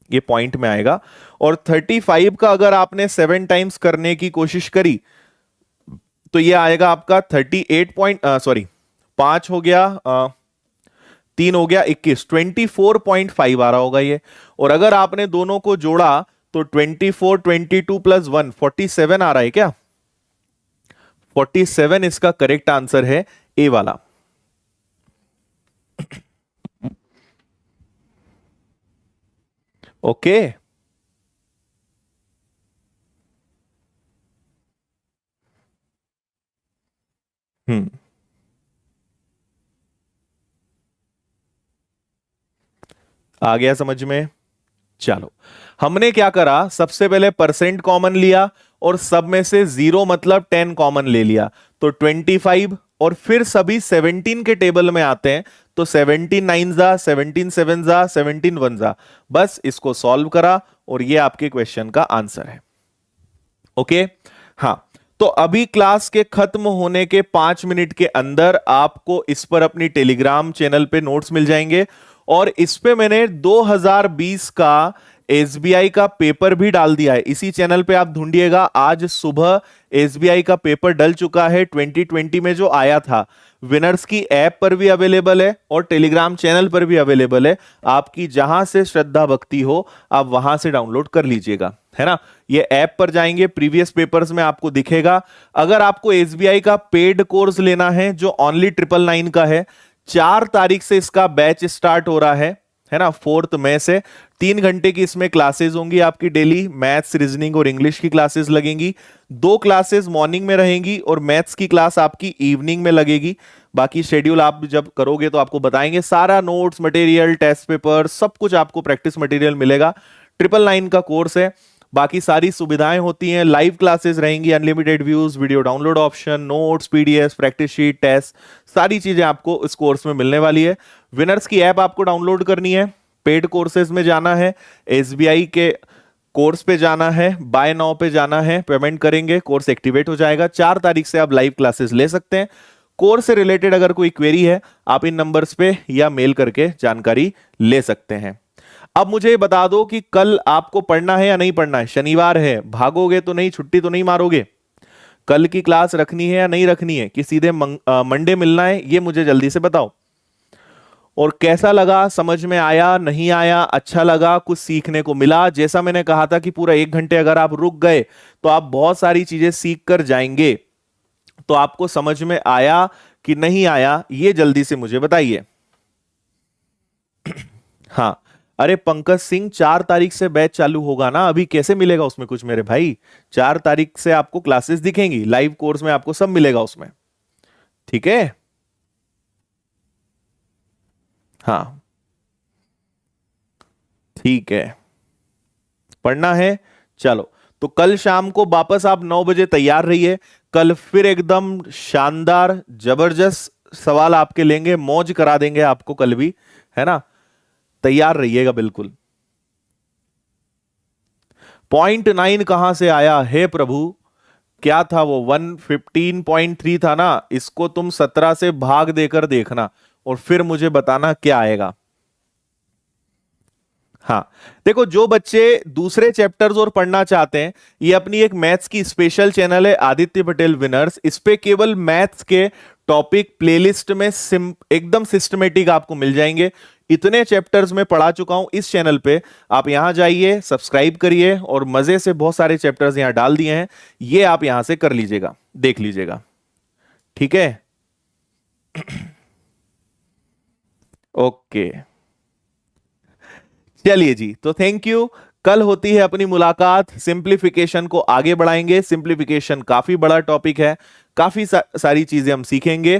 ये पॉइंट में आएगा। और 35 का अगर आपने 7 टाइम्स करने की कोशिश करी तो ये आएगा आपका 38 पॉइंट, सॉरी 5 हो गया, 3 हो गया 21, 24.5 आ रहा होगा ये। और अगर आपने दोनों को जोड़ा तो 24 22 प्लस 1 47 आ रहा है क्या? 47 इसका करेक्ट आंसर है, ए वाला। ओके, हम्म, आ गया समझ में? चलो, हमने क्या करा, सबसे पहले परसेंट कॉमन लिया और सब में से 0 मतलब 10 कॉमन ले लिया, तो 25, और फिर सभी 17 के टेबल में आते हैं, तो 17 9 जा, 17 7 जा, 17 1 जा, बस इसको सॉल्व करा और ये आपके क्वेश्चन का आंसर है। ओके, हाँ, तो अभी क्लास के खत्म होने के 5 मिनट के अंदर आपको इस पर अपनी टेलीग्राम चैनल पे नोट्स मिल जाएंगे, और इस पे मैंने 2020 का एसबीआई का पेपर भी डाल दिया है। इसी चैनल पे आप ढूंढिएगा, आज सुबह एसबीआई का पेपर डल चुका है 2020 में जो आया था। विनर्स की ऐप पर भी अवेलेबल है और टेलीग्राम चैनल पर भी अवेलेबल है। आपकी जहां से श्रद्धा भक्ति हो आप वहां से डाउनलोड कर लीजिएगा, है ना। ये ऐप पर जाएंगे, प्रीवियस पेपर्स में आपको दिखेगा। अगर आपको एसबीआई का पेड कोर्स लेना है जो ओनली 999 का है, 4 तारीख से इसका बैच स्टार्ट हो रहा है ना, 4 मई से। 3 घंटे की इसमें क्लासेस होंगी आपकी डेली, मैथ्स, रीजनिंग और इंग्लिश की क्लासेस लगेंगी। 2 क्लासेस मॉर्निंग में रहेंगी और मैथ्स की क्लास आपकी इवनिंग में लगेगी। बाकी शेड्यूल आप जब करोगे तो आपको बताएंगे। सारा नोट्स मटेरियल, टेस्ट पेपर, सब कुछ आपको प्रैक्टिस मटेरियल मिलेगा। 999 का कोर्स है। बाकी सारी सुविधाएं होती हैं, लाइव क्लासेस रहेंगी, unlimited views, video download option, notes, PDF, practice sheet, test, सारी चीजें आपको इस कोर्स में मिलने वाली है। विनर्स की ऐप आपको डाउनलोड करनी है, पेड कोर्सेज में जाना है, एसबीआई के कोर्स पे जाना है, बाय नाउ पे जाना है, पेमेंट करेंगे, कोर्स एक्टिवेट हो जाएगा। 4 तारीख से आप लाइव क्लासेस ले सकते हैं। कोर्स से रिलेटेड अगर कोई क्वेरी है आप इन नंबर्स पे या मेल करके जानकारी ले सकते हैं। अब मुझे ये बता दो कि कल आपको पढ़ना है या नहीं पढ़ना है। शनिवार है, भागोगे तो नहीं, छुट्टी तो नहीं मारोगे। कल की क्लास रखनी है या नहीं रखनी है, कि सीधे मंडे मिलना है, ये मुझे जल्दी से बताओ। और कैसा लगा, समझ में आया, नहीं आया, अच्छा लगा, कुछ सीखने को मिला? जैसा मैंने कहा था कि पूरा 1 घंटे अगर आप रुक गए तो आप बहुत सारी चीजें सीख कर जाएंगे। तो आपको समझ में आया कि नहीं आया, ये जल्दी से मुझे बताइए। हाँ, अरे पंकज सिंह, 4 तारीख से बैच चालू होगा ना, अभी कैसे मिलेगा उसमें कुछ मेरे भाई? 4 तारीख से आपको क्लासेस दिखेंगी, लाइव कोर्स में आपको सब मिलेगा उसमें, ठीक है। हाँ ठीक है, पढ़ना है। चलो, तो कल शाम को वापस आप 9 बजे तैयार रहिए। कल फिर एकदम शानदार जबरदस्त सवाल आपके लेंगे, मौज करा देंगे आपको कल भी, है ना। तैयार रहिएगा बिल्कुल। 0.9 कहां से आया है प्रभु? क्या था वो? 115.3 था ना। इसको तुम 17 से भाग देकर देखना और फिर मुझे बताना क्या आएगा। हाँ, देखो, जो बच्चे दूसरे चैप्टर्स और पढ़ना चाहते हैं, ये अपनी एक मैथ्स की स्पेशल चैनल है आदित्य पटेल विनर्स। इस पे केवल मैथ्स के टॉपिक प्लेलिस्ट में एकदम सिस्टमेटिक आपको मिल जाएंगे। इतने चैप्टर्स में पढ़ा चुका हूं इस चैनल पे। आप यहां जाइए, सब्सक्राइब करिए और मजे से बहुत सारे चैप्टर्स यहां डाल दिए हैं, ये आप यहां से कर लीजिएगा, देख लीजिएगा, ठीक है। ओके, चलिए जी, तो थैंक यू। कल होती है अपनी मुलाकात, सिंप्लीफिकेशन को आगे बढ़ाएंगे। सिंप्लीफिकेशन काफी बड़ा टॉपिक है, काफी सारी चीजें हम सीखेंगे।